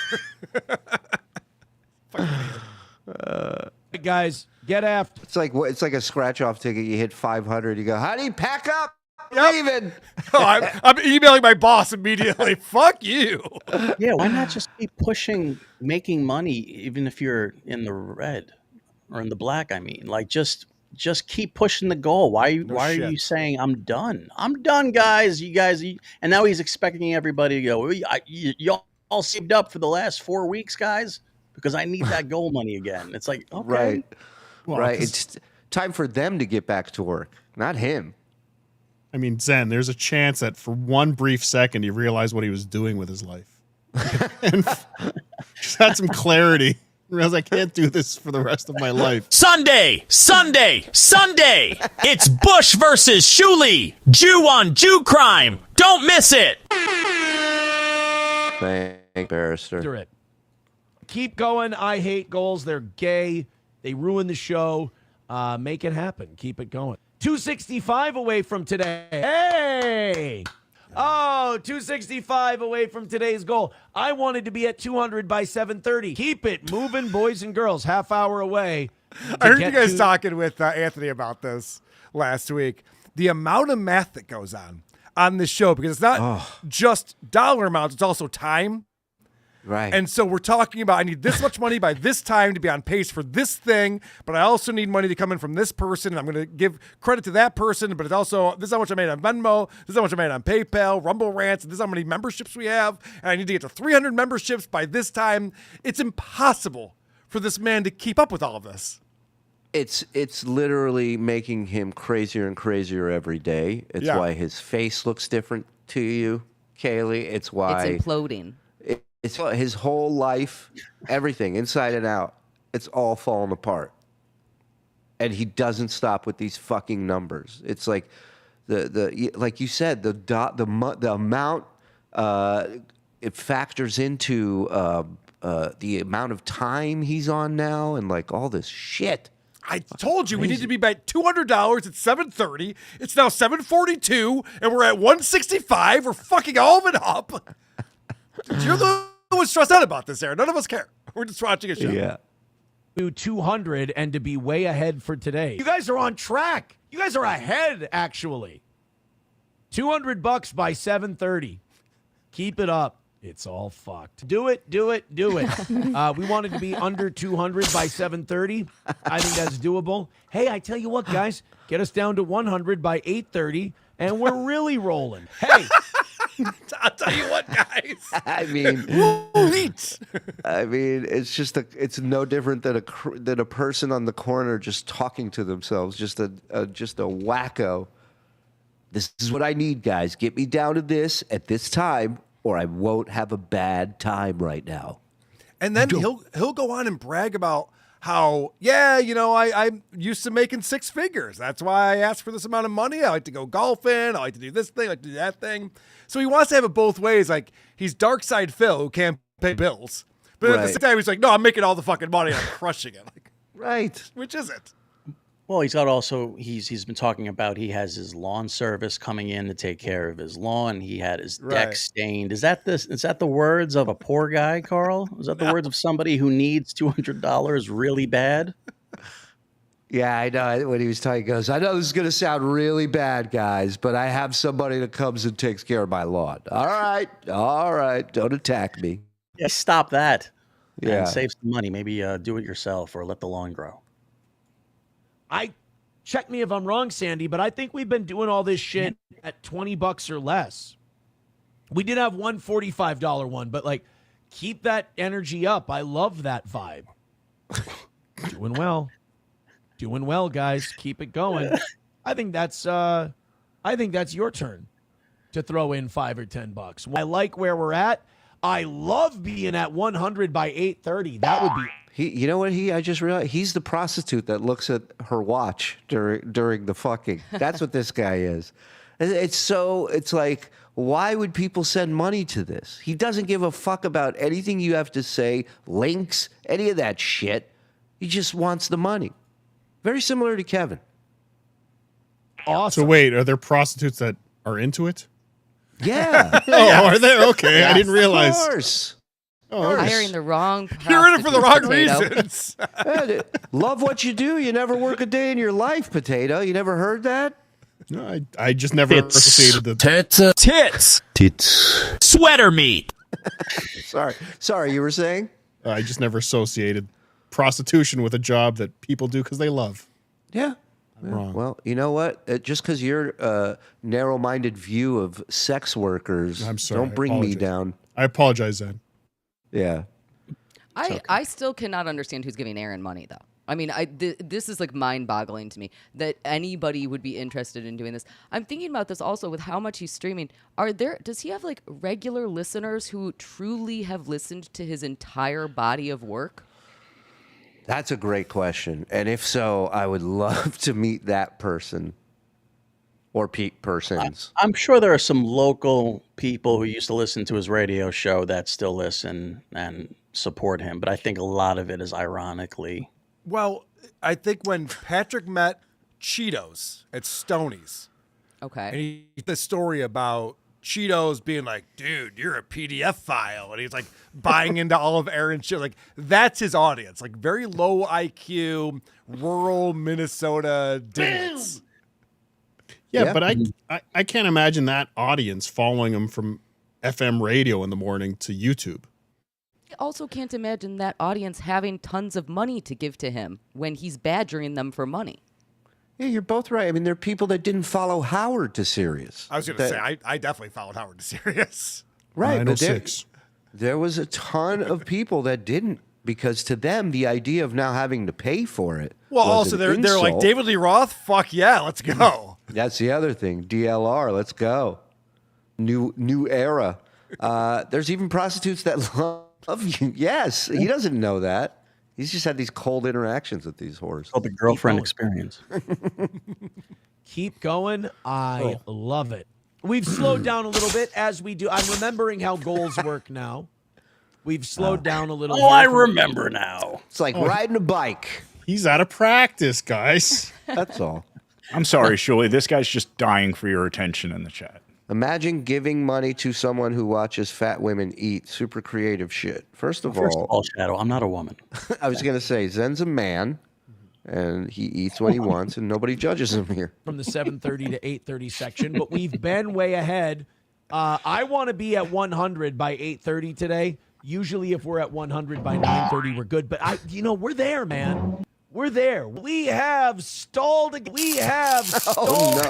Guys, get after. It's like a scratch off ticket. You hit 500. You go, honey, pack up. Leaving. I'm emailing my boss immediately. Fuck you. Yeah, why not just keep pushing, making money, even if you're in the red or in the black? I mean, like just keep pushing the goal. Why are you saying I'm done? I'm done, guys. You guys, and now he's expecting everybody to go. You all saved up for the last 4 weeks, guys, because I need that goal money again. It's like, okay, right, well, right. It's time for them to get back to work, not him. I mean, Zen, there's a chance that for one brief second he realized what he was doing with his life. And just had some clarity. Realized I can't do this for the rest of my life. Sunday! It's Bush versus Shuli. Jew on Jew crime. Don't miss it. Thank Barrister. It. Keep going. I hate goals. They're gay. They ruin the show. Make it happen. Keep it going. 265 away from today. Hey! Oh, 265 away from today's goal. I wanted to be at 200 by 7:30. Keep it moving, boys and girls. Half hour away. I heard you guys talking with Anthony about this last week. The amount of math that goes on this show, because it's not just dollar amounts, it's also time. Right. And so we're talking about, I need this much money by this time to be on pace for this thing, but I also need money to come in from this person, and I'm going to give credit to that person, but it's also, this is how much I made on Venmo, this is how much I made on PayPal, Rumble Rants, and this is how many memberships we have, and I need to get to 300 memberships by this time. It's impossible for this man to keep up with all of this. It's literally making him crazier and crazier every day. It's why his face looks different to you, Kaylee. It's why it's imploding. It's his whole life, everything inside and out. It's all falling apart, and he doesn't stop with these fucking numbers. It's like like you said, the amount it factors into the amount of time he's on now, and like all this shit. I told you we need to be at $200 at 7:30. It's now 7:42, and we're at 165. We're fucking all of it up. You're the one stressed out about this, Aaron. None of us care. We're just watching a show. Yeah. Do 200 and to be way ahead for today. You guys are on track. You guys are ahead, actually. $200 by 7:30. Keep it up. It's all fucked. Do it. We wanted to be under 200 by 7:30. I think that's doable. Hey, I tell you what, guys, get us down to 100 by 8:30, and we're really rolling. Hey. I'll tell you what, guys. I mean, it's just it's no different than a person on the corner just talking to themselves, just a wacko. This is what I need, guys. Get me down to this at this time, or I won't have a bad time right now. And then he'll go on and brag about how, I'm used to making six figures. That's why I asked for this amount of money. I like to go golfing. I like to do this thing. I like to do that thing. So he wants to have it both ways. Like, he's Dark Side Phil, who can't pay bills. But at the same time, he's like, no, I'm making all the fucking money. I'm crushing it. Like, right. Which is it? Well, he's got also, he's been talking about he has his lawn service coming in to take care of his lawn. He had his deck stained. Is that the words of a poor guy, Karl? Is that the words of somebody who needs $200 really bad? Yeah, I know. When he was talking, he goes, I know this is going to sound really bad, guys, but I have somebody that comes and takes care of my lawn. All right. Don't attack me. Yeah, stop that. Yeah. and save some money. Maybe do it yourself or let the lawn grow. Check me if I'm wrong, Sandy, but I think we've been doing all this shit at $20 or less. We did have one $45 one, but like, keep that energy up. I love that vibe. Doing well, guys. Keep it going. I think that's your turn to throw in $5 or $10. I like where we're at. I love being at 100 by 8:30. That would be. You know what? I just realized he's the prostitute that looks at her watch during the fucking. That's what this guy is. It's like, why would people send money to this? He doesn't give a fuck about anything you have to say, links, any of that shit. He just wants the money. Very similar to Kevin. Awesome. So wait, are there prostitutes that are into it? Yeah. Are there? Okay, Yes, I didn't realize. Of course. You're hiring the wrong. You're in it for the wrong Potato. reasons. Love what you do. You never work a day in your life, Potato. You never heard that? No, I just never associated the Tits. Sweater meat. Sorry. You were saying? I just never associated prostitution with a job that people do because they love. Yeah. Wrong. Well, you know what? Just because you're a narrow-minded view of sex workers, I'm sorry, don't bring me down. I apologize, then. Yeah. I still cannot understand who's giving Aaron money, though. I mean, this is like mind-boggling to me that anybody would be interested in doing this. I'm thinking about this also with how much he's streaming. Does he have like regular listeners who truly have listened to his entire body of work? That's a great question. And if so, I would love to meet that person or persons. I'm sure there are some local people who used to listen to his radio show that still listen and support him. But I think a lot of it is ironically. Well, I think when Patrick met Cheetos at Stoney's, and he the story about Cheetos being like, dude, you're a PDF file. And he's like buying into all of Aaron's shit. Like, that's his audience. Like, very low IQ, rural Minnesota dudes. Yeah, but I can't imagine that audience following him from FM radio in the morning to YouTube. I also can't imagine that audience having tons of money to give to him when he's badgering them for money. Yeah, you're both right. I mean, there are people that didn't follow Howard to Sirius. I was going to say, I definitely followed Howard to Sirius. Right, but 906. there was a ton of people that didn't, because to them, the idea of now having to pay for it. Well, was also, an they're like, insult. David Lee Roth? Fuck yeah, let's go. That's the other thing. DLR, let's go. New era. There's even prostitutes that love you. Yes, he doesn't know that. He's just had these cold interactions with these whores. Called the girlfriend experience. Keep going. I love it. We've slowed down a little bit as we do. I'm remembering how goals work now. We've slowed down a little bit. Oh, I remember now. It's like riding a bike. He's out of practice, guys. That's all. I'm sorry, Shuli. This guy's just dying for your attention in the chat. Imagine giving money to someone who watches fat women eat. Super creative shit. First of all, Shadow, I'm not a woman. I was going to say, Zen's a man, and he eats what he wants, and nobody judges him here. From the 7:30 to 8:30 section, but we've been way ahead. I want to be at 100 by 8:30 today. Usually, if we're at 100 by 9:30, we're good. But we're there, man. We're there. We have stalled. We have stalled.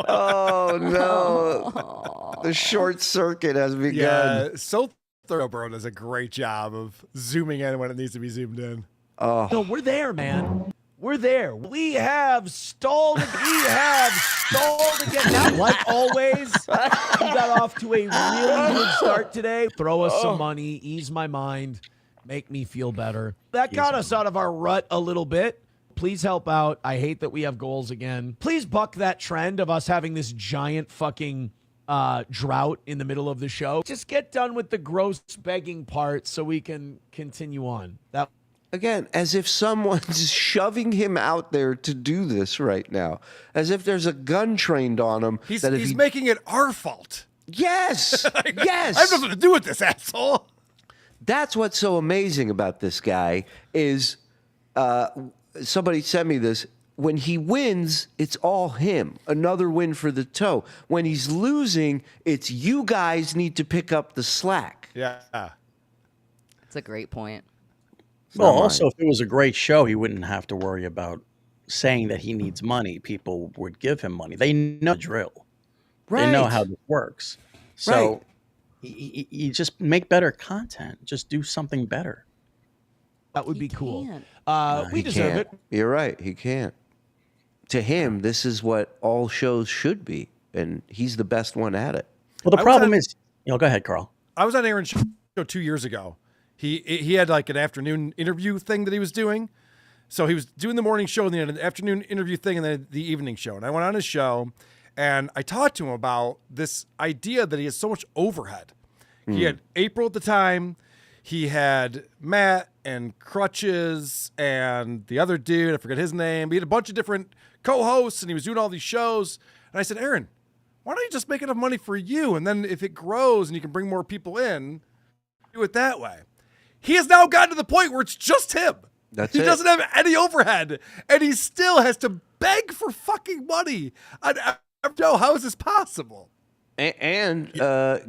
Oh no! The short circuit has begun. Yeah, So Thoroughbro does a great job of zooming in when it needs to be zoomed in. Oh, no, we're there, man. We're there. We have stalled. We have stalled again. Now, like always, we got off to a really good start today. Throw us some money, ease my mind, make me feel better. That got us out of our rut a little bit. Please help out. I hate that we have goals again. Please buck that trend of us having this giant fucking drought in the middle of the show. Just get done with the gross begging part so we can continue on. That. Again, as if someone's shoving him out there to do this right now. As if there's a gun trained on him. He's making it our fault. Yes! Yes! I have nothing to do with this, asshole. That's what's so amazing about this guy is somebody sent me this. When he wins, it's all him. Another win for the toe. When he's losing, it's you guys need to pick up the slack. Yeah. That's a great point. Well, also, if it was a great show, he wouldn't have to worry about saying that he needs money. People would give him money. They know the drill. They know how this works. So you just make better content. Just do something better. That would be cool. We deserve it. You're right. He can't. To him, this is what all shows should be, and he's the best one at it. Well, the problem is, go ahead, Karl. I was on Aaron's show 2 years ago. He had like an afternoon interview thing that he was doing. So he was doing the morning show and then an afternoon interview thing and then the evening show. And I went on his show and I talked to him about this idea that he has so much overhead. He had April at the time. He had Matt and Crutches and the other dude, I forget his name. He had a bunch of different co-hosts and he was doing all these shows. And I said, Aaron, why don't you just make enough money for you? And then if it grows and you can bring more people in, do it that way. He has now gotten to the point where it's just him. He doesn't have any overhead, and he still has to beg for fucking money. I don't know, how is this possible? And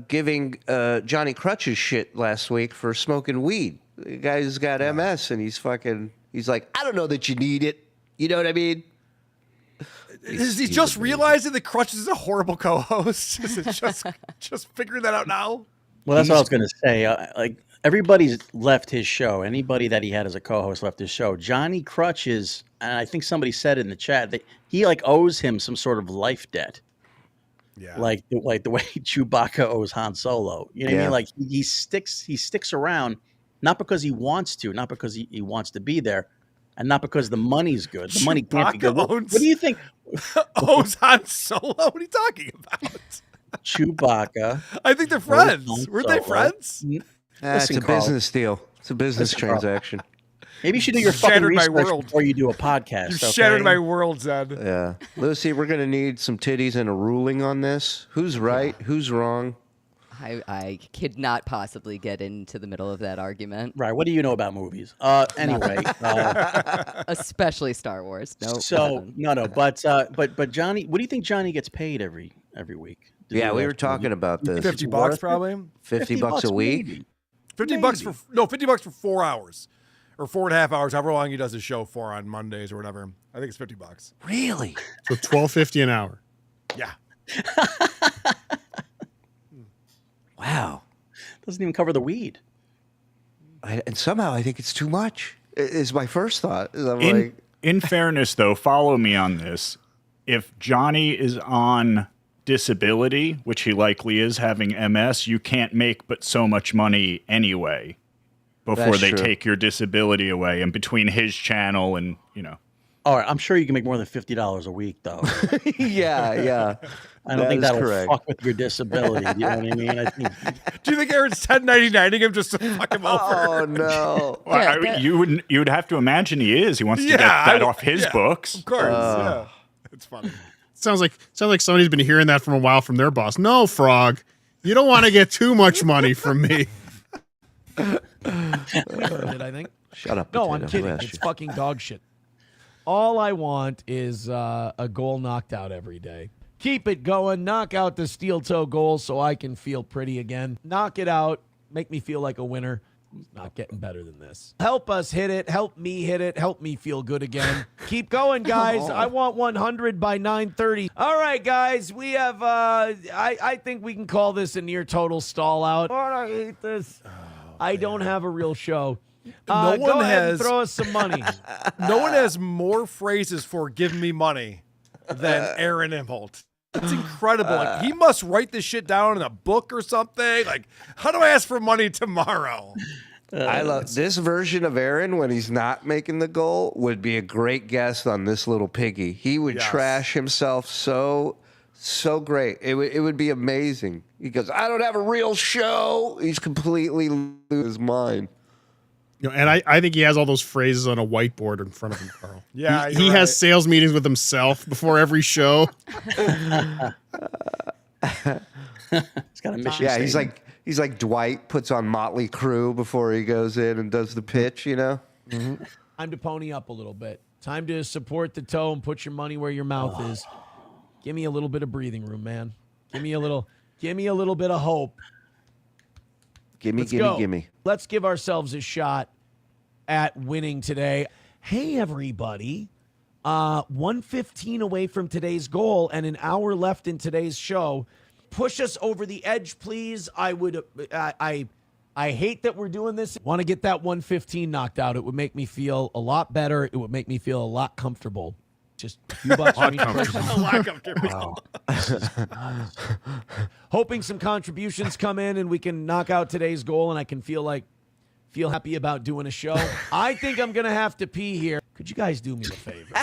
giving Johnny Crutches shit last week for smoking weed. The guy's got MS, and he's like, I don't know that you need it. You know what I mean? Is he just realizing that Crutches is a horrible co-host? Is it just figuring that out now? Well, that's what I was going to say. Like, everybody's left his show. Anybody that he had as a co-host left his show. Johnny Crutches, and I think somebody said in the chat that he like owes him some sort of life debt. Yeah. Like the way Chewbacca owes Han Solo. You know what I mean? Like he sticks around, not because he wants to, not because he wants to be there, and not because the money's good. The money can't be good. What do you think? Owes Han Solo? What are you talking about? Chewbacca. I think they're friends. Weren't they friends? It's a business deal. It's a business transaction. Maybe you should do your fucking research before you do a podcast. You shattered my world, Zed. Yeah. Lucy, we're going to need some titties and a ruling on this. Who's right? Who's wrong? I could not possibly get into the middle of that argument. Right. What do you know about movies? Anyway. Especially Star Wars. No. So, no. But Johnny, what do you think Johnny gets paid every week? Yeah, we were talking about this. $50 probably. $50 a week? $50 for 4 hours. Or 4.5 hours, however long he does his show for on Mondays or whatever. I think it's $50. Really? So $12.50 an hour. Yeah. Wow. Doesn't even cover the weed. And somehow I think it's too much, is my first thought. In fairness, though, follow me on this. If Johnny is on disability, which he likely is, having MS, you can't make but so much money anyway before they take your disability away. And between his channel and, All right, I'm sure you can make more than $50 a week, though. Yeah. I don't think that'll fuck with your disability. You know what I mean? Do you think Aaron's 1099ing him just to fuck him over? Oh, no. Well, you would have to imagine he is. He wants to get that off his books. Of course, yeah. It's funny. Sounds like somebody's been hearing that from a while from their boss. No, Frog, you don't want to get too much money from me. We heard it, I think. Shut up. No, I'm kidding. It's fucking dog shit. All I want is a goal knocked out every day. Keep it going. Knock out the steel toe goal so I can feel pretty again. Knock it out. Make me feel like a winner. It's not getting better than this. Help us hit it. Help me hit it. Help me feel good again. Keep going, guys. I want 100 by 9:30. All right, guys. We have, I think we can call this a near total stall out. Oh, I hate this. I don't have a real show. No one go ahead has and throw us some money. No one has more phrases for "give me money" than Aaron Imholte. It's incredible. Like, he must write this shit down in a book or something. Like, how do I ask for money tomorrow? I love this version of Aaron when he's not making the goal. Would be a great guest on This Little Piggy. He would trash himself so great. It would be amazing. He goes, "I don't have a real show." He's completely losing his mind. And I think he has all those phrases on a whiteboard in front of him, Karl. Yeah, he has sales meetings with himself before every show. He's got a mission. Yeah, he's like Dwight puts on Motley Crue before he goes in and does the pitch. Mm-hmm. Time to pony up a little bit. Time to support the toe and put your money where your mouth is. Give me a little bit of breathing room, man. Give me a little bit of hope. Gimme. Let's give ourselves a shot at winning today. Hey, everybody. 1:15 away from today's goal and an hour left in today's show. Push us over the edge, please. I hate that we're doing this. Want to get that 1:15 knocked out. It would make me feel a lot better. It would make me feel a lot comfortable. Just a few bucks for each person. A lot comfortable. Hoping some contributions come in and we can knock out today's goal and I can feel happy about doing a show. I think I'm going to have to pee here. Could you guys do me a favor?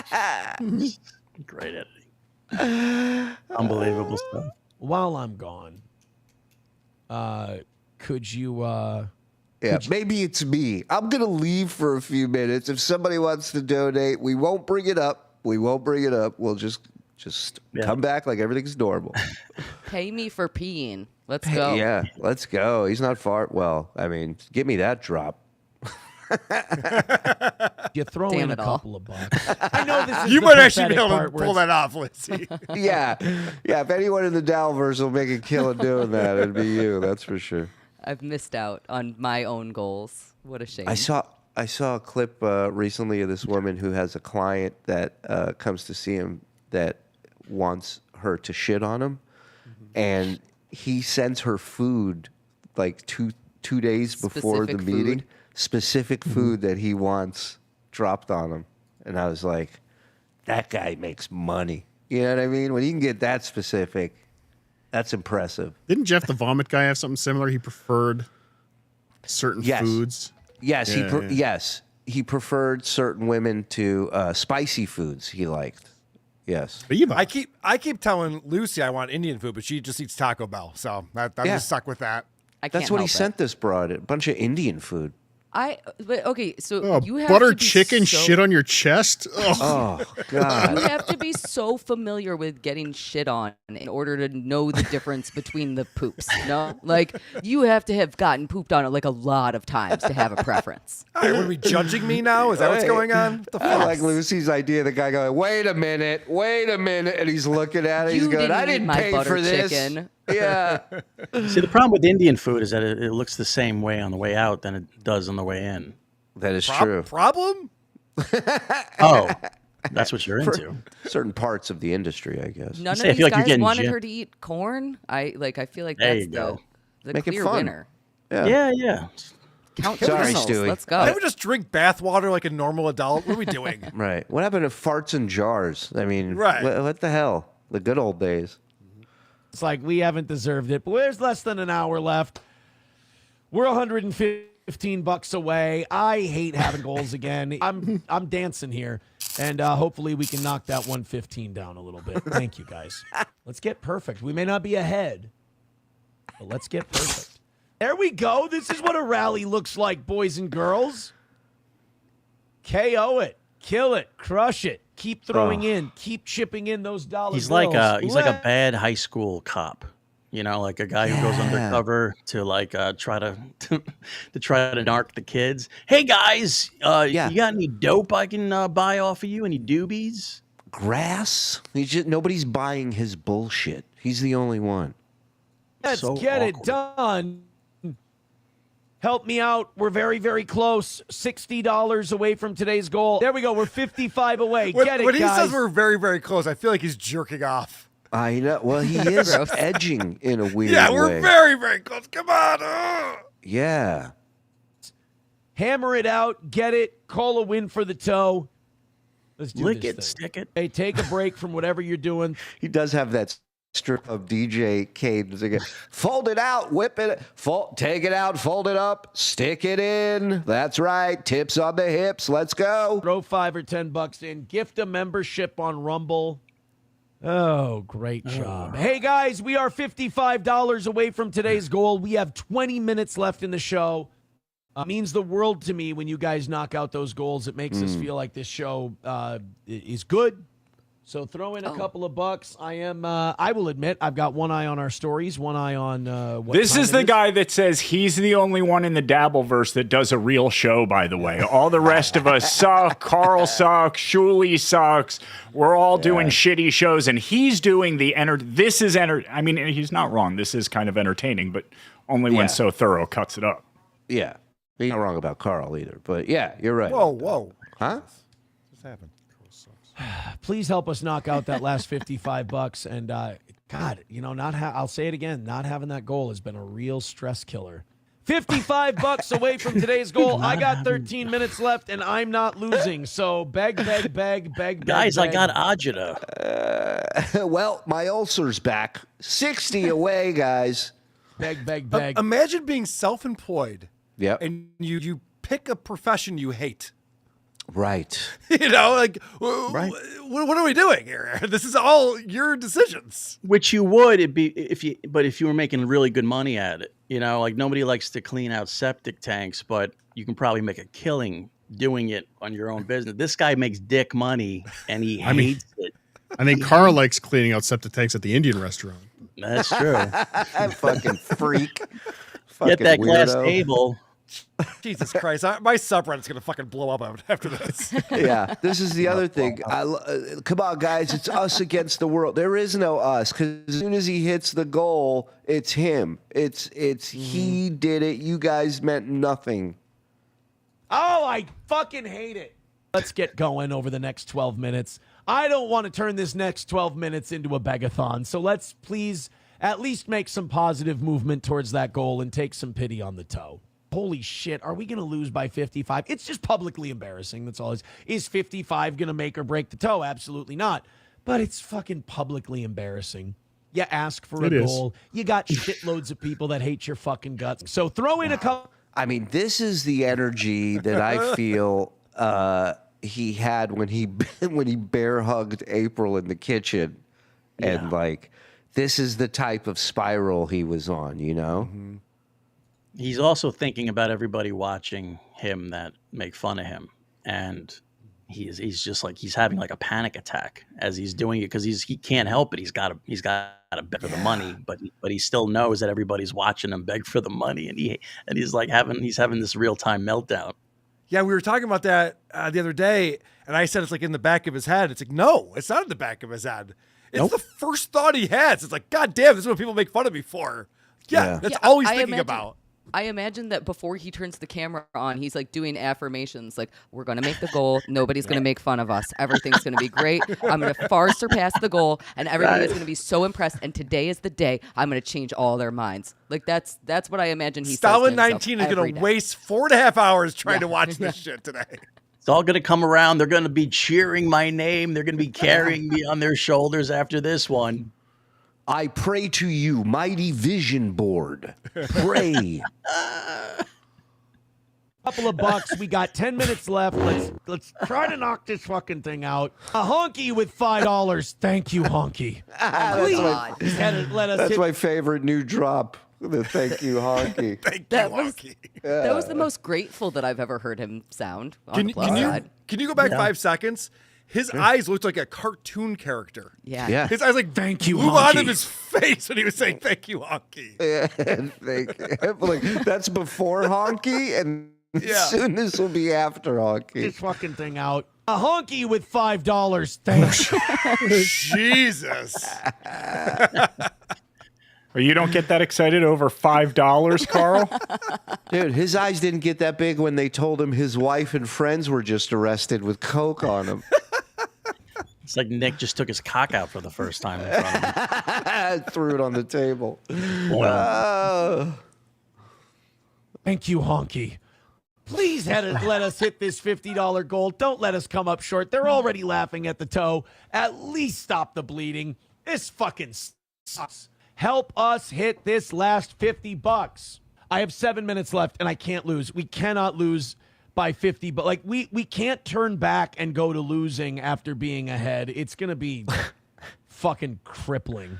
Great editing. Unbelievable stuff. While I'm gone, could you... maybe it's me. I'm going to leave for a few minutes. If somebody wants to donate, we won't bring it up. We'll just come back like everything's normal. Pay me for peeing. Let's go. Yeah, let's go. He's not far. Well, I mean, give me that drop. You throw in a couple of bucks. I know this is you the might actually be able to part where pull it's- that off, Lindsay. Yeah. If anyone in the Dabbleverse will make a killing doing that, it'd be you. That's for sure. I've missed out on my own goals. What a shame. I saw a clip recently of this woman who has a client that comes to see him that wants her to shit on him, and he sends her food like two days before the meeting. Specific food that he wants dropped on him, and I was like, that guy makes money. You know what I mean? When you can get that specific, that's impressive. Didn't Jeff the Vomit guy have something similar? He preferred certain foods. Yes, he preferred certain women to spicy foods. He liked. Yes, I keep telling Lucy I want Indian food, but she just eats Taco Bell, so I'm just stuck with that. That's what he sent this broad, a bunch of Indian food. So you have butter to be chicken so, shit on your chest. Oh God! You have to be so familiar with getting shit on in order to know the difference between the poops. No, like you have to have gotten pooped on like a lot of times to have a preference. All right, what are we judging me now? Is that what's going on? What the fuck? I like Lucy's idea. The guy going, wait a minute, and he's looking at it. He's going, I didn't my pay butter for this. chicken. Yeah. See, the problem with Indian food is that it looks the same way on the way out than it does on the way in. That is true. Problem? Oh, that's what you're For into. certain parts of the industry, I guess. None of I these feel like you're guys getting wanted her to eat corn. I feel like There that's you go. the Make it clear fun. winner. Yeah. Count Sorry, kernels. Stewie. Let's Can't go. we just drink bath water like a normal adult? What are we doing? Right. What happened to farts in jars? I mean, Right. what the hell? The good old days. It's like we haven't deserved it, but there's less than an hour left. We're $115 away. I hate having goals again. I'm dancing here, and hopefully we can knock that 115 down a little bit. Thank you, guys. Let's get perfect. We may not be ahead, but let's get perfect. There we go. This is what a rally looks like, boys and girls. KO it, kill it, crush it. Keep throwing in, keep chipping in those dollar He's bills. like a bad high school cop. You know, like a guy who goes undercover to try to narc the kids. Hey guys, you got any dope I can buy off of you? Any doobies? Grass? Nobody's buying his bullshit. He's the only one. Let's So get it awkward. done. Help me out. We're very, very close. $60 away from today's goal. There we go. We're 55 away. Get it, when he guys. says we're very, very close, I feel like he's jerking off. I know. Well, he is edging in a weird way. Yeah, we're very, very close. Come on. Yeah. Hammer it out. Get it. Call a win for the toe. Let's do Lick this it, thing. stick it. Hey, take a break from whatever you're doing. He does have that strip of DJ cadence again. Fold it out, whip it, take it out, fold it up, stick it in. That's right. Tips on the hips. Let's go. Throw $5 or $10 in. Gift a membership on Rumble. Oh, great job. Hey, guys, we are $55 away from today's goal. We have 20 minutes left in the show. Means the world to me when you guys knock out those goals. It makes us feel like this show is good. So throw in a couple of bucks. I will admit, I've got one eye on our stories, one eye on what This time is it the guy that says he's the only one in the Dabbleverse that does a real show, by the way. All the rest of us suck. Karl sucks. Shuli sucks. We're all doing shitty shows, and he's doing the I mean, he's not wrong. This is kind of entertaining, but Only when So Thorough cuts it up. Yeah. You're not wrong about Karl either. But yeah, you're right. Whoa. Huh? What's happened? Please help us knock out that last $55. And God, I'll say it again. Not having that goal has been a real stress killer. $55 away from today's goal. I got 13 minutes left, and I'm not losing. So beg. Guys, beg. I got agita. Well, my ulcer's back. 60 away, guys. Beg. Imagine being self-employed. Yep. And you pick a profession you hate. Right. Right. What are we doing here? This is all your decisions. Which you would if you were making really good money at it. Like nobody likes to clean out septic tanks, but you can probably make a killing doing it on your own business. This guy makes dick money and he hates it. I think Karl likes cleaning out septic tanks at the Indian restaurant. That's true. Fucking freak. Get that glass weirdo. table. Jesus Christ. My subreddit's going to fucking blow up after this. Yeah, this is the other thing. Come on, guys. It's us against the world. There is no us, because as soon as he hits the goal, it's him. It's he did it. You guys meant nothing. Oh, I fucking hate it. Let's get going over the next 12 minutes. I don't want to turn this next 12 minutes into a begathon, so let's please at least make some positive movement towards that goal and take some pity on the toe. Holy shit, are we going to lose by 55? It's just publicly embarrassing, that's all it is. Is 55 going to make or break the toe? Absolutely not. But it's fucking publicly embarrassing. You ask for a goal. You got shitloads of people that hate your fucking guts. So throw in a couple. I mean, this is the energy that I feel he had when he bear hugged April in the kitchen, and this is the type of spiral he was on. Mm-hmm. He's also thinking about everybody watching him that make fun of him, and he's just like he's having like a panic attack as he's doing it because he can't help it. He's got to beg for the money, but he still knows that everybody's watching him beg for the money, and he's having this real time meltdown. Yeah, we were talking about that the other day, and I said it's like in the back of his head. It's like, no, it's not in the back of his head. It's the first thought he has. It's like, God damn, this is what people make fun of me for. Yeah. That's all he's thinking about. I imagine that before he turns the camera on, he's like doing affirmations like, we're going to make the goal. Nobody's going to make fun of us. Everything's going to be great. I'm going to far surpass the goal, and everybody is going to be so impressed. And today is the day I'm going to change all their minds. Like that's what I imagine he Stalin says to 19 is going to waste 4.5 hours trying to watch this shit today. It's all going to come around. They're going to be cheering my name. They're going to be carrying me on their shoulders after this one. I pray to you, mighty vision board. Pray. Couple of bucks. We got 10 minutes left. Let's try to knock this fucking thing out. A honky with $5. Thank you, honky. That's my favorite new drop. The thank you, honky. That was the most grateful that I've ever heard him sound. Can you go back 5 seconds? His eyes looked like a cartoon character. Yeah. His eyes like thank you, flew honky. out of his face when he was saying thank you, honky. Yeah, thank you. Like, that's before honky, and soon this will be after honky. This fucking thing out. A honky with $5. Thanks. Jesus. Or you don't get that excited over $5, Karl? Dude, his eyes didn't get that big when they told him his wife and friends were just arrested with coke on him. It's like Nick just took his cock out for the first time in front of him. Threw it on the table. Thank you, honky. Please let us hit this $50 goal. Don't let us come up short. They're already laughing at the toe. At least stop the bleeding. This fucking sucks. Help us hit this last $50. I have 7 minutes left, and I can't lose. We cannot lose by 50, but like we can't turn back and go to losing after being ahead. It's gonna be fucking crippling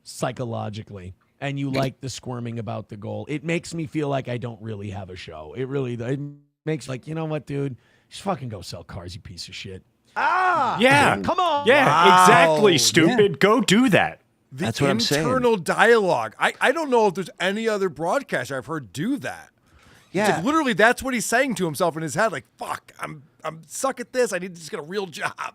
psychologically. And you like the squirming about the goal. It makes me feel like I don't really have a show. It makes like, you know what, dude? Just fucking go sell cars, you piece of shit. Yeah. Come on. Yeah, Wow. exactly, stupid. Yeah. Go do that. That's what I'm saying. Internal dialogue. I don't know if there's any other broadcaster I've heard do that. Yeah. Like, literally, that's what he's saying to himself in his head. Like, fuck, I'm suck at this. I need to just get a real job.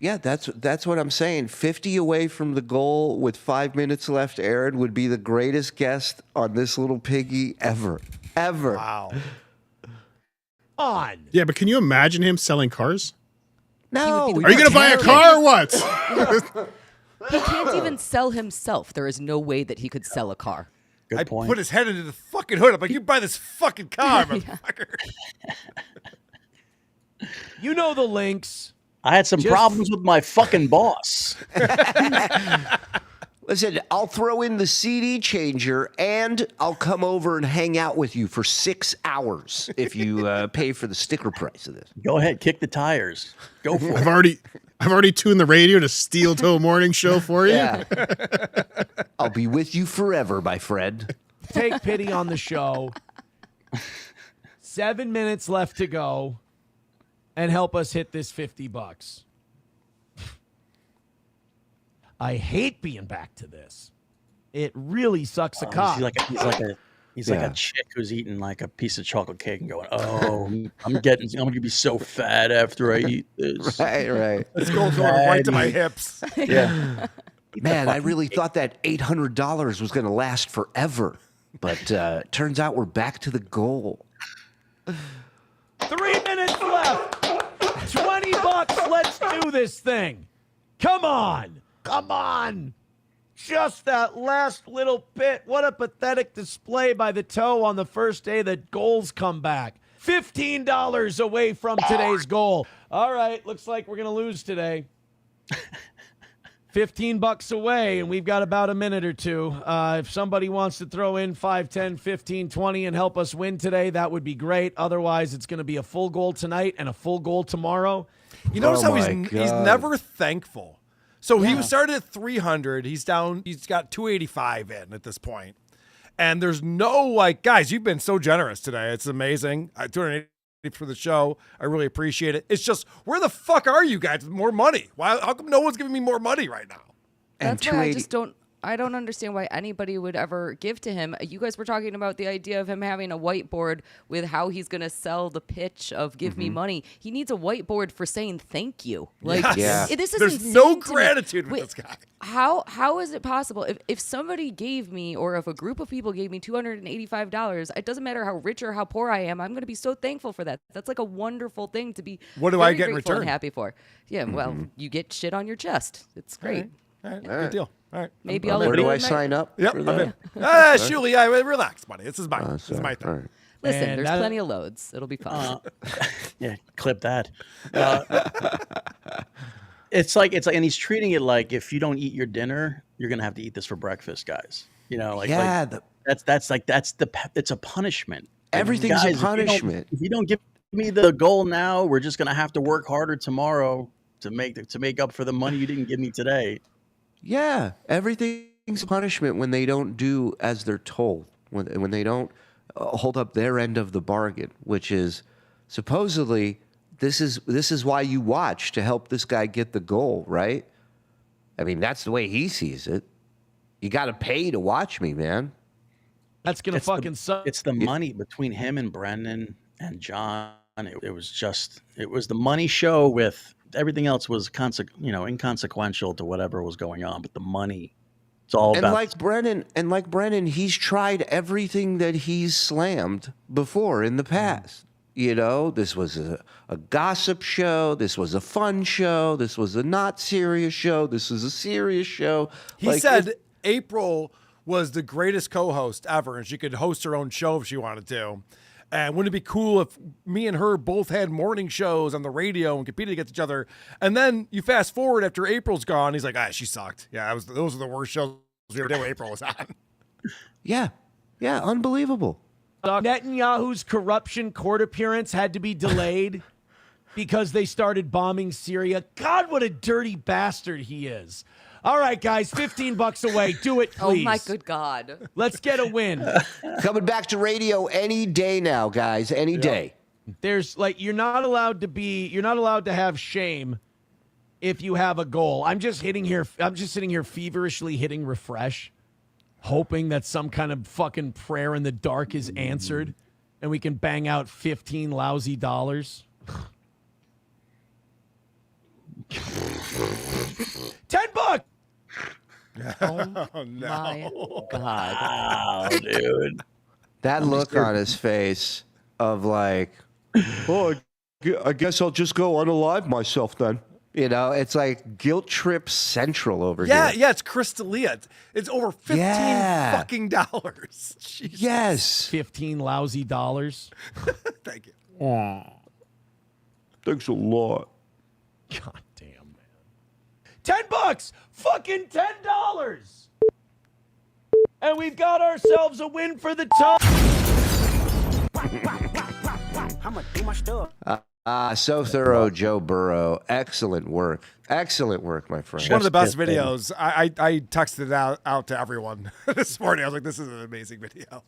Yeah, that's what I'm saying. 50 away from the goal with 5 minutes left, Aaron would be the greatest guest on this little piggy ever. Ever. Wow. On. Yeah, but can you imagine him selling cars? No. Are you going to buy a car or what? He can't even sell himself. There is no way that he could sell a car. Good point. Put his head into the fucking hood. I'm like, you buy this fucking car, motherfucker. You know the links. I had some problems with my fucking boss. Listen, I'll throw in the CD changer and I'll come over and hang out with you for 6 hours if you pay for the sticker price of this. Go ahead, kick the tires. Go for it. I've already tuned the radio to Steel Toe Morning Show for you. Yeah. I'll be with you forever, my friend. Take pity on the show. 7 minutes left to go, and help us hit this $50. I hate being back to this. It really sucks a cock. He's like a chick who's eating like a piece of chocolate cake and going, "Oh, I'm gonna be so fat after I eat this." Right. This goes right to my hips. Yeah. Man, I really thought that $800 was going to last forever, but turns out we're back to the goal. 3 minutes left. $20. Let's do this thing. Come on. Come on. Just that last little bit. What a pathetic display by the toe on the first day that goals come back. $15 away from today's goal. All right, looks like we're going to lose today. $15 away, and we've got about a minute or two. If somebody wants to throw in 5, 10, 15, 20 and help us win today, that would be great. Otherwise, it's going to be a full goal tonight and a full goal tomorrow. You notice how he's never thankful. So he started at 300. He's down. He's got 285 in at this point. And there's no guys, you've been so generous today. It's amazing. 280 for the show. I really appreciate it. It's just, where the fuck are you guys with more money? Why? How come no one's giving me more money right now? That's why I don't understand why anybody would ever give to him. You guys were talking about the idea of him having a whiteboard with how he's going to sell the pitch of give me money. He needs a whiteboard for saying thank you. This is There's no gratitude with this guy. How is it possible if somebody gave me, or if a group of people gave me $285, it doesn't matter how rich or how poor I am, I'm going to be so thankful for that. That's like a wonderful thing to be What do I very get in grateful and return? happy for. Yeah, well, you get shit on your chest. It's great. All right. Good deal. All right. Maybe Where do I sign up? Yep. for I'm that? in. Shuli, relax, buddy. This is mine. This is my thing. All right. Listen, And there's that- plenty of loads. It'll be fun. Yeah, clip that. It's like, and he's treating it like, if you don't eat your dinner, you're gonna have to eat this for breakfast, guys. You know, it's a punishment. Like, Everything's guys, a punishment. If you don't give me the goal now, we're just gonna have to work harder tomorrow to make up for the money you didn't give me today. Yeah, everything's a punishment when they don't do as they're told, when they don't hold up their end of the bargain, which is supposedly this is why you watch, to help this guy get the goal, right? I mean, that's the way he sees it. You got to pay to watch me, man. That's going to fucking suck. It's the money between him and Brennan and John. It was the money show with everything else was inconsequential to whatever was going on, but the money, it's all about. Like Brennan, he's tried everything that he's slammed before in the past. You know, this was a gossip show. This was a fun show. This was a not serious show. This was a serious show. He said April was the greatest co-host ever, and she could host her own show if she wanted to. And wouldn't it be cool if me and her both had morning shows on the radio and competed against each other? And then you fast forward after April's gone, he's like, she sucked. Yeah, those are the worst shows we ever did when April was on. Yeah, unbelievable. Netanyahu's corruption court appearance had to be delayed because they started bombing Syria. God, what a dirty bastard he is. All right, guys, $15 away. Do it, please. Oh, my good God. Let's get a win. Coming back to radio any day now, guys, any day. There's you're not allowed to have shame if you have a goal. I'm just sitting here feverishly hitting refresh, hoping that some kind of fucking prayer in the dark is answered and we can bang out 15 lousy dollars. $10. Oh, my God. Wow, dude. That look on his face of like, oh, I guess I'll just go unalive myself then. You know, it's like guilt trip central over here. Yeah, it's Crystalia. It's over $15 fucking dollars. Jesus. Yes. 15 lousy dollars. Thank you. Aw. Thanks a lot. God damn, man. $10. Fucking $10. And we've got ourselves a win for the top. So thorough, Joe Burrow. Excellent work. Excellent work, my friend. One of the best videos. I texted it out to everyone this morning. I was like, this is an amazing video.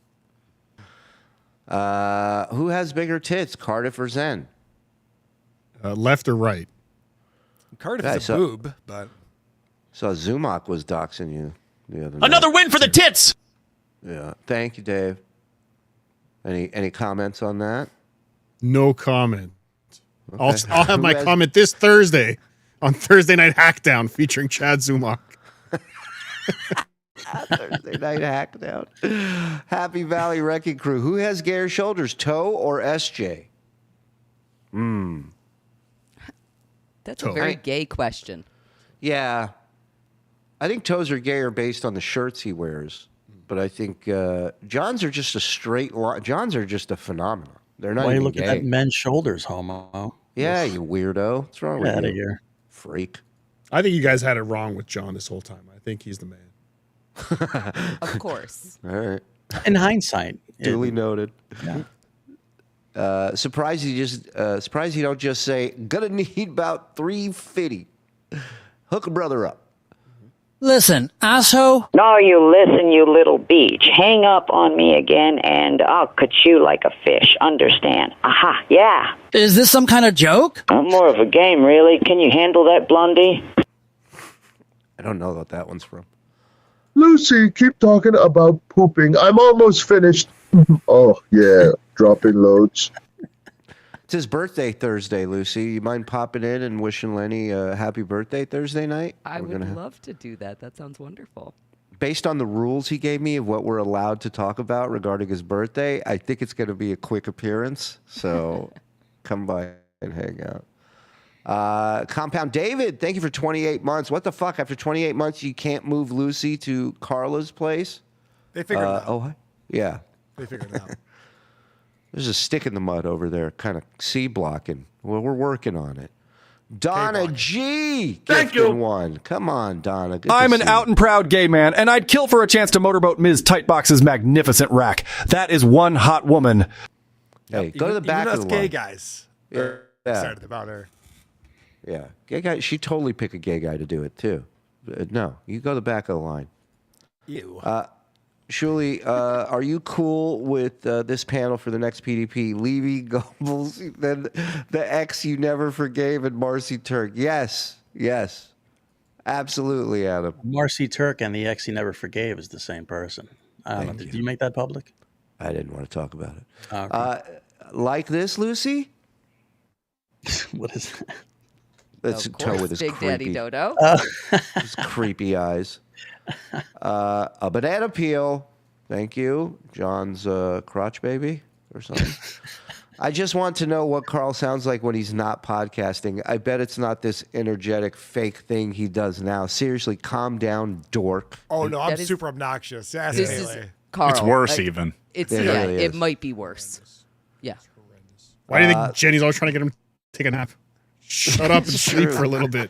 Who has bigger tits, Cardiff or Zen? Left or right? Cardiff Yeah, is a boob, but... So Zumach was doxing you the other Another night. win for the tits. Yeah. Thank you, Dave. Any comments on that? No comment. Okay. I'll have my comment this Thursday on Thursday Night Hackdown featuring Chad Zumach. Thursday Night Hackdown. Happy Valley Wrecking Crew. Who has gayer shoulders, Toe or SJ? That's a very gay question. Yeah. I think toes are gayer based on the shirts he wears. But I think John's are just a straight line. John's are just a phenomenon. They're not Why even you look gay. at that men's shoulders, homo? Yeah, you weirdo. What's wrong with Get outta you? here. Freak. I think you guys had it wrong with John this whole time. I think he's the man. Of course. All right. In hindsight. Duly noted. Yeah. Surprised you don't just say, gonna need about 350. Hook a brother up. Listen, asshole. No, you listen, you little beach. Hang up on me again, and I'll cut you like a fish. Understand? Aha, yeah. Is this some kind of joke? More of a game, really. Can you handle that, Blondie? I don't know what that one's from. Lucy, keep talking about pooping. I'm almost finished. Oh, yeah, dropping loads. It's his birthday Thursday, Lucy. You mind popping in and wishing Lenny a happy birthday Thursday night? I would love to do that. That sounds wonderful. Based on the rules he gave me of what we're allowed to talk about regarding his birthday, I think it's going to be a quick appearance. So come by and hang out. Compound David, thank you for 28 months. What the fuck? After 28 months, you can't move Lucy to Carla's place? They figured it out. Oh, yeah. They figured it out. There's a stick in the mud over there, kind of C blocking. Well, we're working on it. Donna G. Thank you. One. Come on, Donna. Good I'm to an see out and proud gay man, and I'd kill for a chance to motorboat Ms. Tightbox's magnificent rack. That is one hot woman. Hey, go to the back even of us the gay line. guys Yeah. are excited about her. Yeah, gay guy. She totally pick a gay guy to do it too. No, you go to the back of the line. You. Shuli, are you cool with this panel for the next PDP? Levy, Goebbels, then the ex you never forgave, and Marcy Turk. Yes, absolutely, Adam. Marcy Turk and the ex he never forgave is the same person. I don't know. Did you make that public? I didn't want to talk about it. Okay. Like this, Lucy? What is that? That's a toe with his Big creepy, Daddy Dodo. his creepy eyes. A banana peel. Thank you. John's crotch baby or something. I just want to know what Karl sounds like when he's not podcasting. I bet it's not this energetic fake thing he does now. Seriously, calm down, dork. Oh, no, I'm That is- super obnoxious. Ask This Haley. is Karl. It's worse even. It's It yeah, really it is. might be worse. Yeah. Why do you think Jenny's always trying to get him to take a nap? Shut up and sleep for a little bit.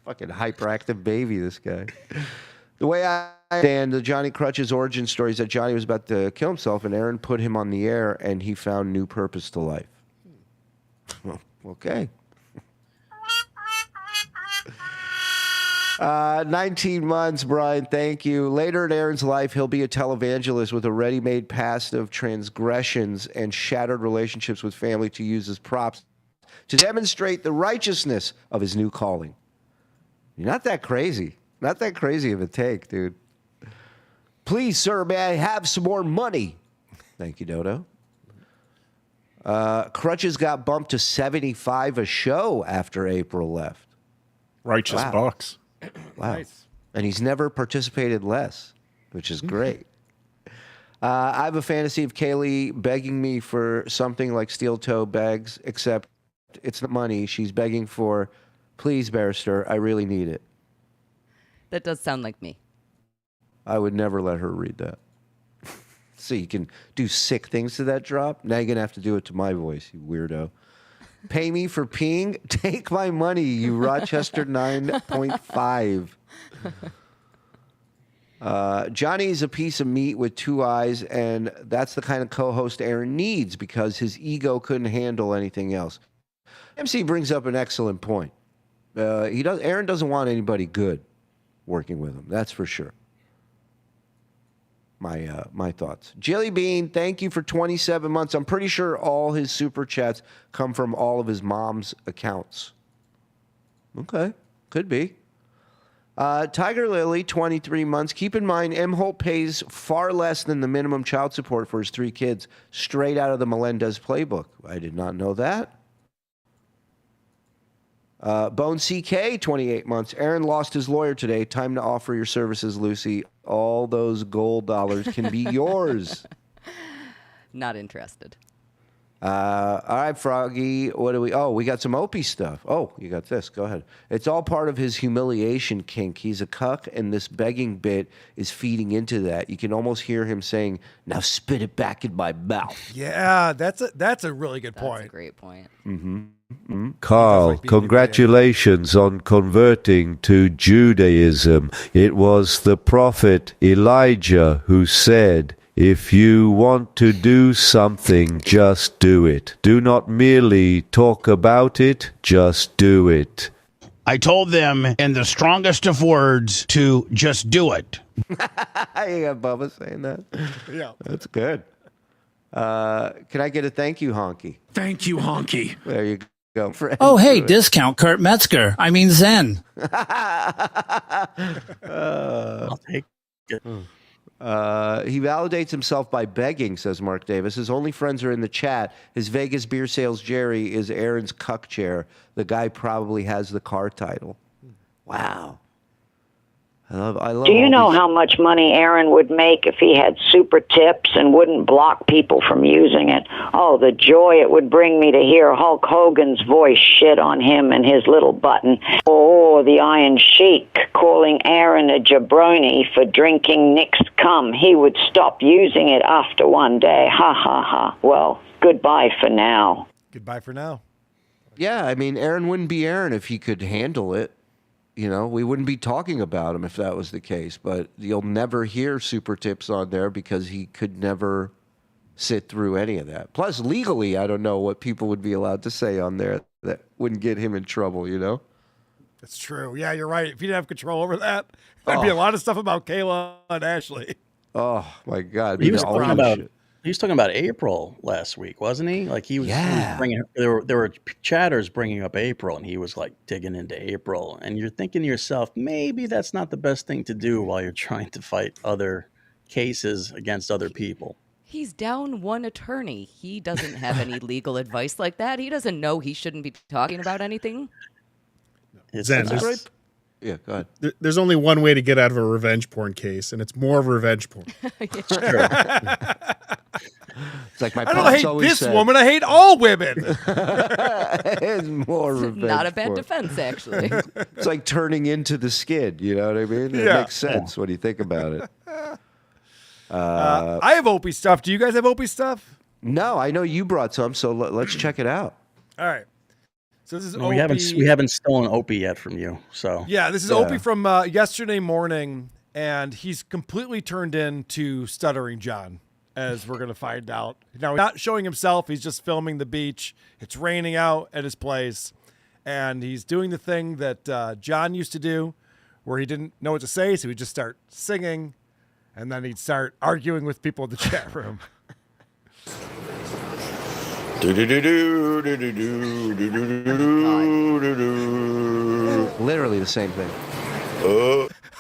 Fucking hyperactive baby, this guy. The way I understand the Johnny Crutch's origin story is that Johnny was about to kill himself, and Aaron put him on the air, and he found new purpose to life. Okay. 19 months, Brian. Thank you. Later in Aaron's life, he'll be a televangelist with a ready-made past of transgressions and shattered relationships with family to use as props to demonstrate the righteousness of his new calling. You're not that crazy. Not that crazy of a take, dude. Please, sir, may I have some more money? Thank you, Dodo. Crutches got bumped to 75 a show after April left. Righteous bucks. Wow. Nice. And he's never participated less, which is great. I have a fantasy of Kaylee begging me for something like steel toe bags, except it's not money. She's begging for, please, barrister, I really need it. That does sound like me. I would never let her read that. So you can do sick things to that drop. Now you're going to have to do it to my voice, you weirdo. Pay me for peeing? Take my money, you Rochester 9.5. Johnny's a piece of meat with two eyes, and that's the kind of co-host Aaron needs because his ego couldn't handle anything else. MC brings up an excellent point. Aaron doesn't want anybody good working with him. That's for sure. My thoughts. Jelly Bean, thank you for 27 months. I'm pretty sure all his super chats come from all of his mom's accounts. Okay, could be. Tiger Lily, 23 months. Keep in mind, Imholte pays far less than the minimum child support for his 3 kids, straight out of the Melendez playbook. I did not know that. Bone CK, 28 months. Aaron lost his lawyer today. Time to offer your services, Lucy. All those gold dollars can be yours. Not interested. All right, Froggy. What do we? Oh, we got some Opie stuff. Oh, you got this. Go ahead. It's all part of his humiliation kink. He's a cuck, and this begging bit is feeding into that. You can almost hear him saying, "Now spit it back in my mouth." Yeah, that's a really good point. That's a great point. Karl, congratulations on converting to Judaism. It was the prophet Elijah who said, "If you want to do something, just do it. Do not merely talk about it, just do it." I told them in the strongest of words to just do it. You got Bubba saying that? Yeah. That's good. Can I get a thank you, Honky? Thank you, Honky. There you go. Oh, hey, discount Kurt Metzger. I mean Zen. I'll take it. He validates himself by begging, says Mark Davis. His only friends are in the chat. His Vegas beer sales Jerry is Aaron's cuck chair. The guy probably has the car title. Wow. I love Do you all know these- how much money Aaron would make if he had super tips and wouldn't block people from using it? Oh, the joy it would bring me to hear Hulk Hogan's voice shit on him and his little button. Or the Iron Sheik calling Aaron a jabroni for drinking Nick's cum. He would stop using it after one day. Ha, ha, ha. Well, goodbye for now. Goodbye for now. Yeah, I mean, Aaron wouldn't be Aaron if he could handle it. You know, we wouldn't be talking about him if that was the case. But you'll never hear super tips on there because he could never sit through any of that. Plus, legally, I don't know what people would be allowed to say on there that wouldn't get him in trouble, you know? That's true. Yeah, you're right. If you didn't have control over that, there'd be a lot of stuff about Kayla and Ashley. Oh, my God. He was talking about April last week, wasn't he? Like he was bringing. There were chatters bringing up April, and he was like digging into April. And you're thinking to yourself, maybe that's not the best thing to do while you're trying to fight other cases against other people. He's down one attorney. He doesn't have any legal advice like that. He doesn't know he shouldn't be talking about anything. Zen, yeah, go ahead. There's only one way to get out of a revenge porn case, and it's more revenge porn. It's like my I don't pops hate always this said. woman. I hate all women. It's more revenge. Not a bad porn. defense, actually. It's like turning into the skid. You know what I mean? It Yeah. makes sense when you think about it. I have Opie stuff. Do you guys have Opie stuff? No, I know you brought some, so let's check it out. All right. So this is No, Opie. we haven't stolen Opie yet from you. So Yeah, this is Opie from yesterday morning, and he's completely turned into Stuttering John, as we're going to find out. Now, he's not showing himself. He's just filming the beach. It's raining out at his place, and he's doing the thing that John used to do, where he didn't know what to say, so he'd just start singing, and then he'd start arguing with people in the chat room. Literally the same thing.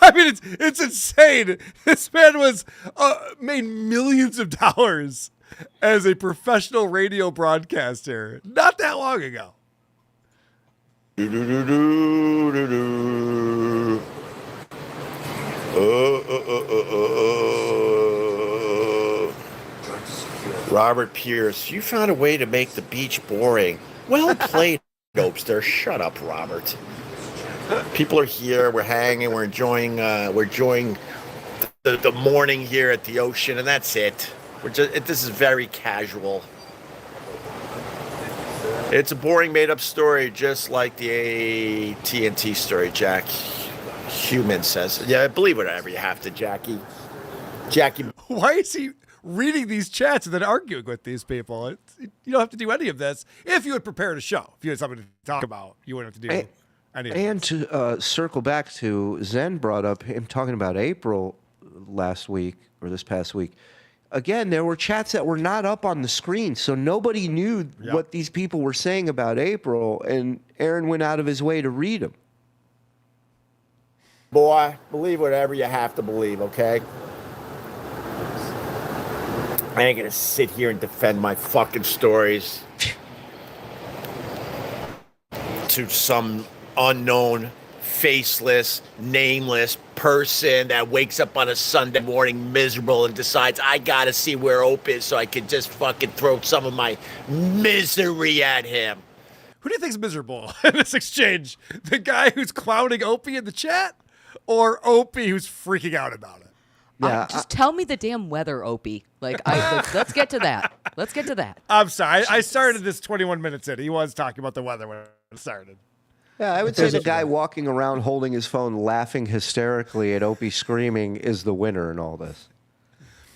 I mean, it's insane. This man was made millions of dollars as a professional radio broadcaster not that long ago. Robert Pierce, you found a way to make the beach boring. Well played, Opster. Shut up, Robert. People are here. We're hanging. We're enjoying the morning here at the ocean, and that's it. This is very casual. It's a boring, made-up story, just like the AT&T story, Jack. Human says, yeah, believe whatever you have to, Jackie. Why is he reading these chats and then arguing with these people? You don't have to do any of this if you had prepared a show. If you had something to talk about, you wouldn't have to do any of And this. to circle back to Zen brought up him talking about April last week or this past week. Again, there were chats that were not up on the screen, so nobody knew what these people were saying about April, and Aaron went out of his way to read them. Boy, believe whatever you have to believe, okay? I ain't gonna sit here and defend my fucking stories to some unknown, faceless, nameless person that wakes up on a Sunday morning miserable and decides I gotta see where Opie is so I can just fucking throw some of my misery at him. Who do you think's miserable in this exchange? The guy who's clowning Opie in the chat, or Opie who's freaking out about it? Yeah, just tell me the damn weather, Opie. Let's get to that. Let's get to that. I'm sorry. I started this 21 minutes in. He was talking about the weather when it started. Yeah, I would say the guy walking around holding his phone, laughing hysterically at Opie screaming is the winner in all this.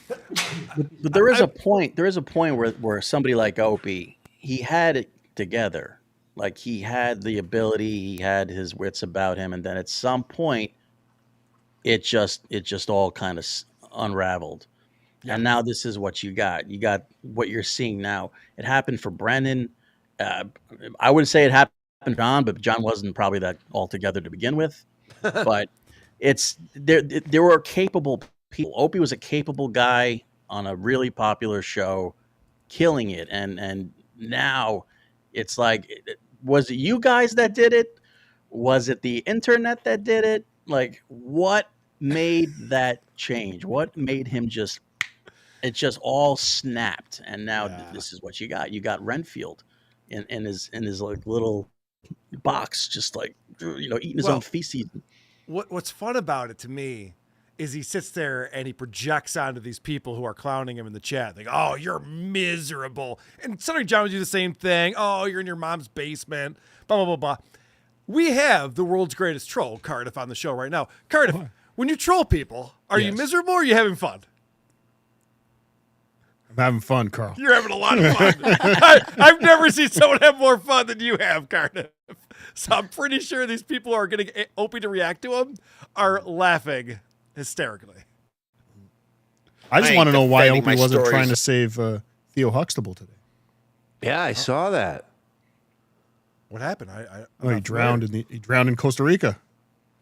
But there is a point. There is a point where somebody like Opie, he had it together. Like he had the ability, he had his wits about him, and then at some point, it just all kind of unraveled. Yeah. And now this is what you got. You got what you're seeing now. It happened for Brennan. I would say it happened for John, but John wasn't probably that altogether to begin with. But it's there were capable people. Opie was a capable guy on a really popular show, killing it. And now it's like, was it you guys that did it? Was it the internet that did it? Like, what made that change? What made him it just all snapped? And now this is what you got. You got Renfield in his like little box, just like, eating his own feces. What's fun about it to me is he sits there and he projects onto these people who are clowning him in the chat. Like, oh, you're miserable. And Stuttering John would do the same thing. Oh, you're in your mom's basement. Blah, blah, blah, blah. We have the world's greatest troll, Cardiff, on the show right now. Cardiff, when you troll people, are you miserable or are you having fun? I'm having fun, Karl. You're having a lot of fun. I've never seen someone have more fun than you have, Cardiff. So I'm pretty sure these people who are getting Opie to react to him are laughing hysterically. I just want to know why Opie wasn't trying to save Theo Huxtable today. Yeah, I saw that. What happened? He drowned in Costa Rica.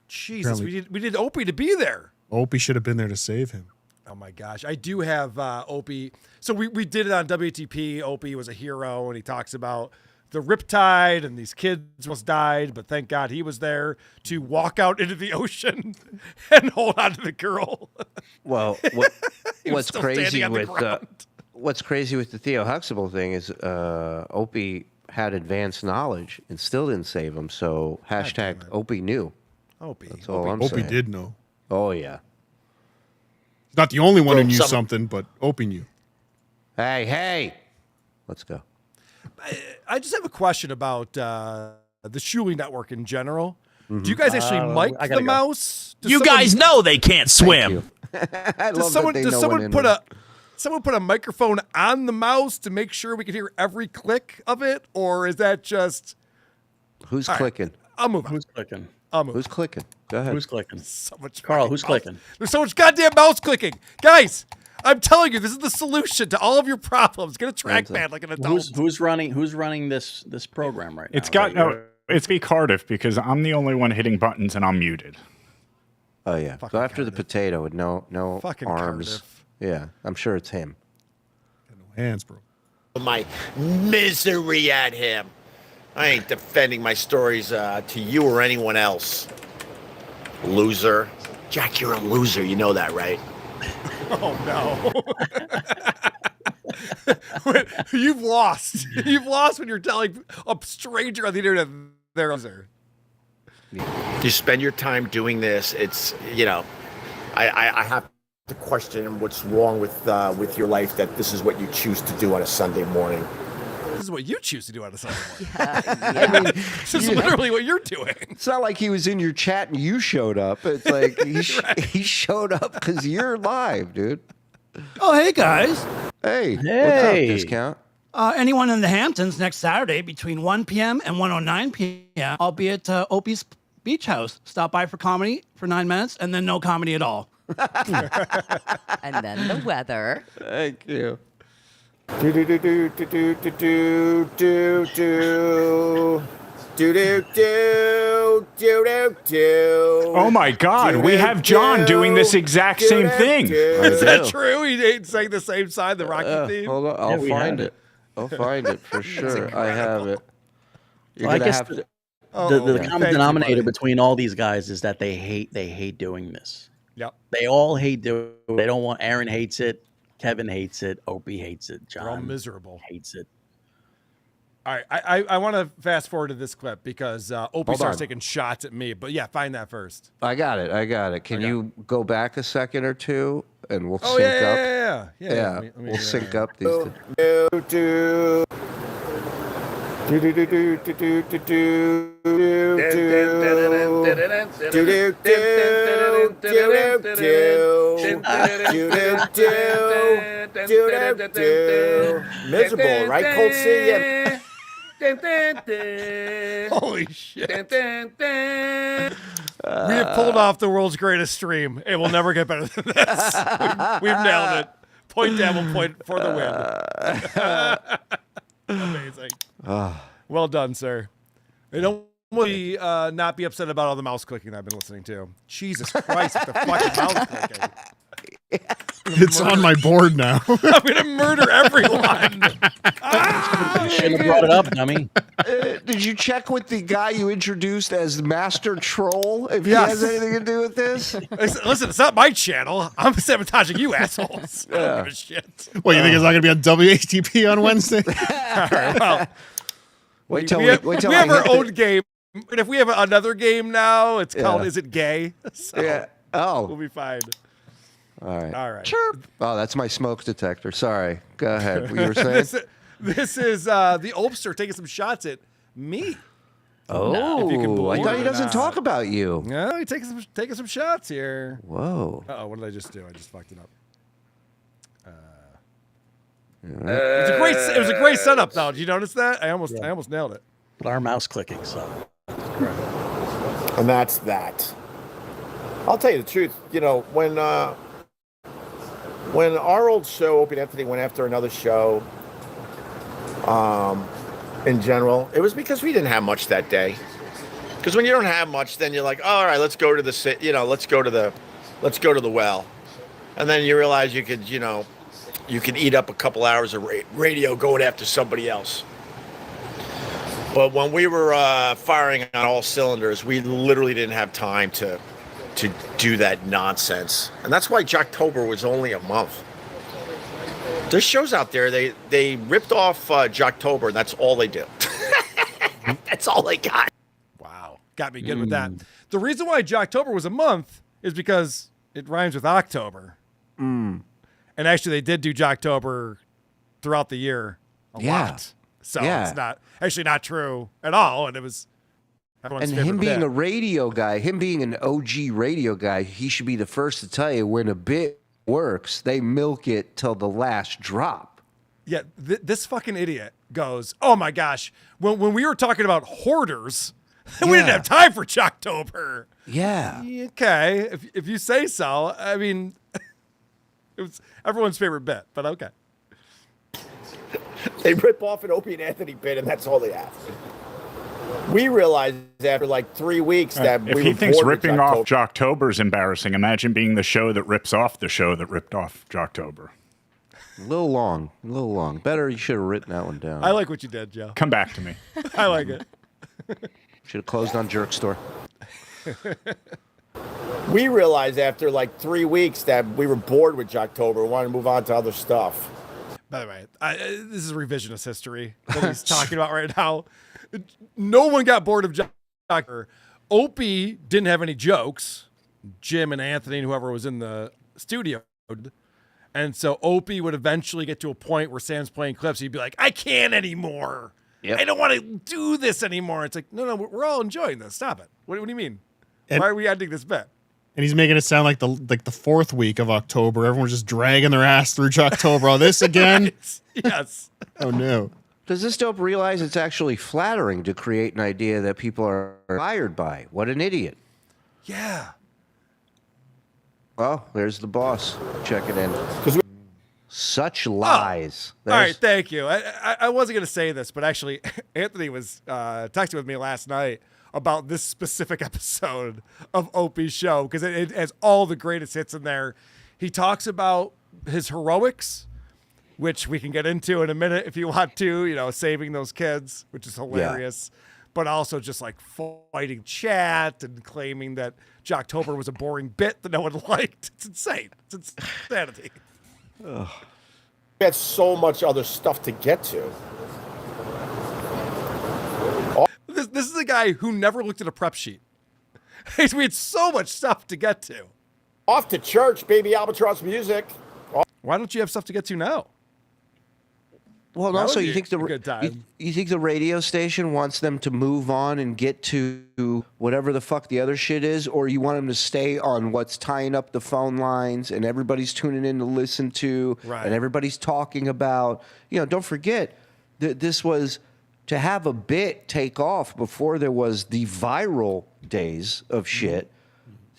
Jesus, we did Opie to be there. Opie should have been there to save him. Oh my gosh, I do have Opie. So we did it on WATP. Opie was a hero, and he talks about the riptide and these kids almost died, but thank God he was there to walk out into the ocean and hold on to the girl. Well, what's crazy with the Theo Huxtable thing is Opie had advanced knowledge and still didn't save him. So hashtag Opie knew. Opie. That's all I'm saying. Opie did know. Oh yeah. He's not the only one who knew something, but Opie knew. Hey, let's go. I just have a question about the Shuli Network in general. Do you guys actually mic the mouse? You guys know they can't swim. Does someone put a microphone on the mouse to make sure we can hear every click of it, or is that just who's clicking? I'll move on. Who's clicking? Who's clicking? Go ahead. Who's clicking? So much Karl, who's clicking? There's so much goddamn mouse clicking. Guys, I'm telling you, this is the solution to all of your problems. Get a trackpad like an adult. Who's running this program right now? It's me, Cardiff, because I'm the only one hitting buttons and I'm muted. Oh yeah. Go after the potato with no fucking arms. Cardiff. Yeah, I'm sure it's him. Got no hands, bro. My misery at him. I ain't defending my stories to you or anyone else. Loser. Jack, you're a loser. You know that, right? Oh, no. You've lost. You've lost when you're telling a stranger on the internet they're a loser. You spend your time doing this. It's, I have to question what's wrong with your life that this is what you choose to do on a Sunday morning. This is what you choose to do on a Sunday morning. I mean, this is literally what you're doing. It's not like he was in your chat and you showed up. It's like he showed up because you're live, dude. Oh, hey, guys. Hey. What's up, Discount? Anyone in the Hamptons next Saturday between 1 p.m. and 1:09 p.m. I'll be at Opie's Beach House. Stop by for comedy for 9 minutes and then no comedy at all. And then the weather. Thank you. Do do do do do do do do do do do do do do. Oh my God, we have John doing this exact same thing. Is that true? He ain't saying the same side, the Rocky theme? Hold on, I'll find it. I'll find it for sure. I have it. You're Well, I gonna guess have to. the common denominator between all these guys is that they hate doing this. Yep. They all hate doing it. They don't want. Aaron hates it. Kevin hates it. Opie hates it. John They're all miserable. Hates it. All right, I want to fast forward to this clip because Opie starts taking shots at me. But yeah, find that first. I got it. Can you go back a second or two and we'll sync up? Yeah. Yeah, Let me, we'll sync up these. Do do do do do do do do do do. Miserable, right, Cold C? Yeah. Holy shit. We have pulled off the world's greatest stream. It will never get better than this. We've nailed it. Point DabblePoint for the win. Amazing. Well done, sir. I don't want to not be upset about all the mouse clicking I've been listening to. Jesus Christ, with the fucking mouse clicking. It's on my board now. I'm going to murder everyone. You shouldn't have brought it up, dummy. Did you check with the guy you introduced as Master Troll if he has anything to do with this? Listen, it's not my channel. I'm sabotaging you assholes. I don't give a shit. What, you think it's not going to be on WATP on Wednesday? All right, well, wait till we have our own game. And if we have another game now, it's called Is It Gay? So Yeah. Oh. we'll be fine. All right. All right. Chirp. Oh, that's my smoke detector. Sorry. Go ahead. What you were saying? This is the Opster taking some shots at me. Oh, If you can I believe thought it he or doesn't not. talk about you. No, he's taking some shots here. Whoa. Uh-oh, what did I just do? I just fucked it up. It was a great setup, though. Did you notice that? I almost nailed it. But our mouse clicking, so. And that's that. I'll tell you the truth. When our old show, Opie and Anthony, went after another show, in general, it was because we didn't have much that day. Because when you don't have much, then you're like, oh, all right, let's go to the well, and then you realize you could eat up a couple hours of radio going after somebody else. But when we were firing on all cylinders, we literally didn't have time to do that nonsense. And that's why Jocktober was only a month. There's shows out there, they ripped off Jocktober, and that's all they do. That's all they got. Wow. Got me good with that. The reason why Jocktober was a month is because it rhymes with October. And actually, they did do Jocktober throughout the year a lot. So it's not true at all. And it was everyone's And favorite him being bit. a radio guy, him being an OG radio guy, he should be the first to tell you when a bit works, they milk it till the last drop. Yeah, this fucking idiot goes, oh my gosh, when we were talking about hoarders, we didn't have time for Jocktober. Yeah. Okay, if you say so. I mean, it was everyone's favorite bit, but okay. They rip off an Opie and Anthony bit, and that's all they have. We realized after like 3 weeks that if we he were thinks bored with ripping off Jocktober. Jocktober is embarrassing, imagine being the show that rips off the show that ripped off Jocktober. A little long. Better you should have written that one down. I like what you did, Joe. Come back to me. I like it. Should have closed on Jerk Store. We realized after like 3 weeks that we were bored with Jocktober. We wanted to move on to other stuff. By the way, this is revisionist history that he's talking about right now. No one got bored of Jocktober. Opie didn't have any jokes. Jim and Anthony and whoever was in the studio. And so Opie would eventually get to a point where Sam's playing clips. He'd be like, I can't anymore. Yep. I don't want to do this anymore. It's like, no, we're all enjoying this. Stop it. What do you mean? Why are we ending this bit? And he's making it sound like the fourth week of October. Everyone's just dragging their ass through Jocktober. All this again? Right. Yes. Oh, no. Does this dope realize it's actually flattering to create an idea that people are fired by? What an idiot. Yeah. Oh, there's the boss. Check it in. Such lies. All right, thank you. I wasn't going to say this, but actually, Anthony was texting with me last night about this specific episode of Opie's show because it has all the greatest hits in there. He talks about his heroics, which we can get into in a minute if you want to, saving those kids, which is hilarious. Yeah. But also just like fighting chat and claiming that Jocktober was a boring bit that no one liked. It's insane. It's insanity. Ugh. We had so much other stuff to get to. This is a guy who never looked at a prep sheet. We had so much stuff to get to. Off to church, baby albatross music. Why don't you have stuff to get to now? Well, and also, you think the radio station wants them to move on and get to whatever the fuck the other shit is, or you want them to stay on what's tying up the phone lines and everybody's tuning in to listen to, and everybody's talking about. Don't forget that this was to have a bit take off before there was the viral days of shit.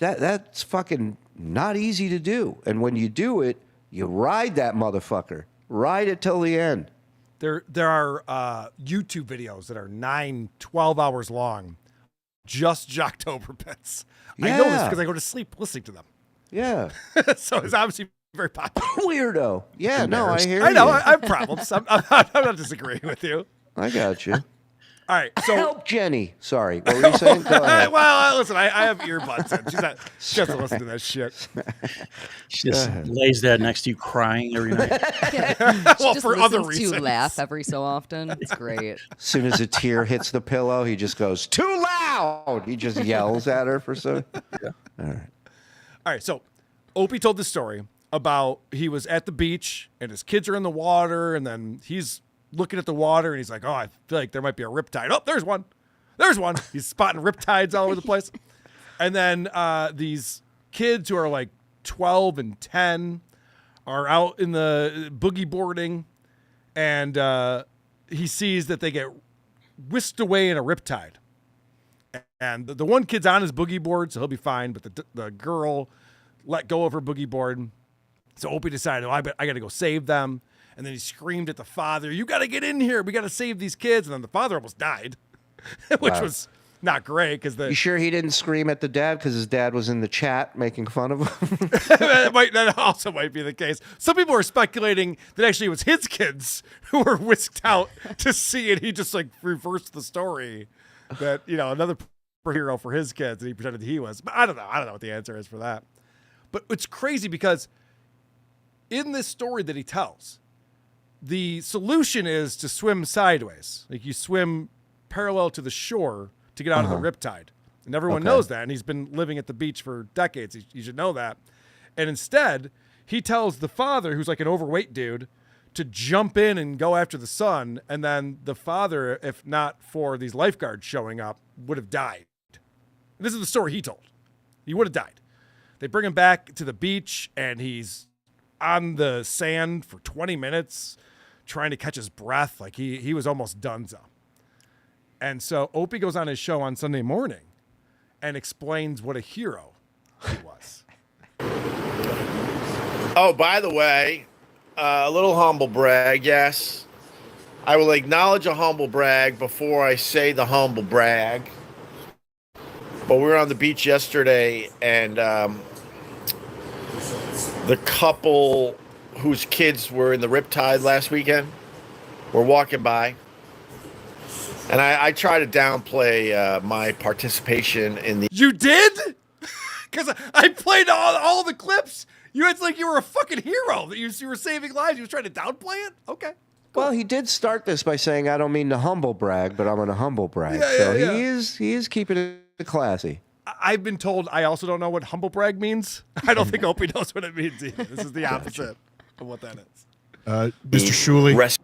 That's fucking not easy to do, and when you do it, you ride that motherfucker, ride it till the end. There are YouTube videos that are 9-12 hours long, just Jocktober bits. Yeah. I know this because I go to sleep listening to them. Yeah. So it's obviously very popular. Weirdo. Yeah, no, I hear you. I know, I have problems. I'm not disagreeing with you. I got you. All right, so help Jenny. Sorry, what were you saying? Go ahead. Well, listen, I have earbuds in. She doesn't listen to that shit. She just lays there next to you crying every night. Well, just for other reasons. To laugh every so often. It's great. As soon as a tear hits the pillow, he just goes, too loud. He just yells at her for so. Yeah. All right. So Opie told the story about he was at the beach and his kids are in the water, and then he's looking at the water and he's like, oh, I feel like there might be a riptide. Oh, there's one. He's spotting riptides all over the place. And then these kids who are like 12 and 10 are out in the boogie boarding, and he sees that they get whisked away in a riptide. And the one kid's on his boogie board, so he'll be fine, but the girl let go of her boogie board. So Opie decided, I got to go save them. And then he screamed at the father, you got to get in here. We got to save these kids. And then the father almost died, which was not great. You sure he didn't scream at the dad because his dad was in the chat making fun of him? That also might be the case. Some people are speculating that actually it was his kids who were whisked out to see it. He just reversed the story that, another hero for his kids, and he pretended he was. But I don't know. I don't know what the answer is for that. But it's crazy because in this story that he tells, the solution is to swim sideways. Like you swim parallel to the shore to get out of the riptide. And everyone knows that. And he's been living at the beach for decades. You should know that. And instead, he tells the father, who's like an overweight dude, to jump in and go after the son. And then the father, if not for these lifeguards showing up, would have died. This is the story he told. He would have died. They bring him back to the beach, and he's on the sand for 20 minutes trying to catch his breath. Like he was almost donezo. And so Opie goes on his show on Sunday morning and explains what a hero he was. Oh, by the way, a little humble brag, yes. I will acknowledge a humble brag before I say the humble brag. But we were on the beach yesterday, and the couple whose kids were in the Riptide last weekend were walking by. And I try to downplay my participation in the... You did? Because I played all the clips. It's like you were a fucking hero, that you were saving lives. You were trying to downplay it? Okay. Well, he did start this by saying, I don't mean to humble brag, but I'm going to humble brag. He is keeping it classy. I've been told I also don't know what humble brag means. I don't think Opie knows what it means either. This is the opposite of what that is. Mr. Shuli.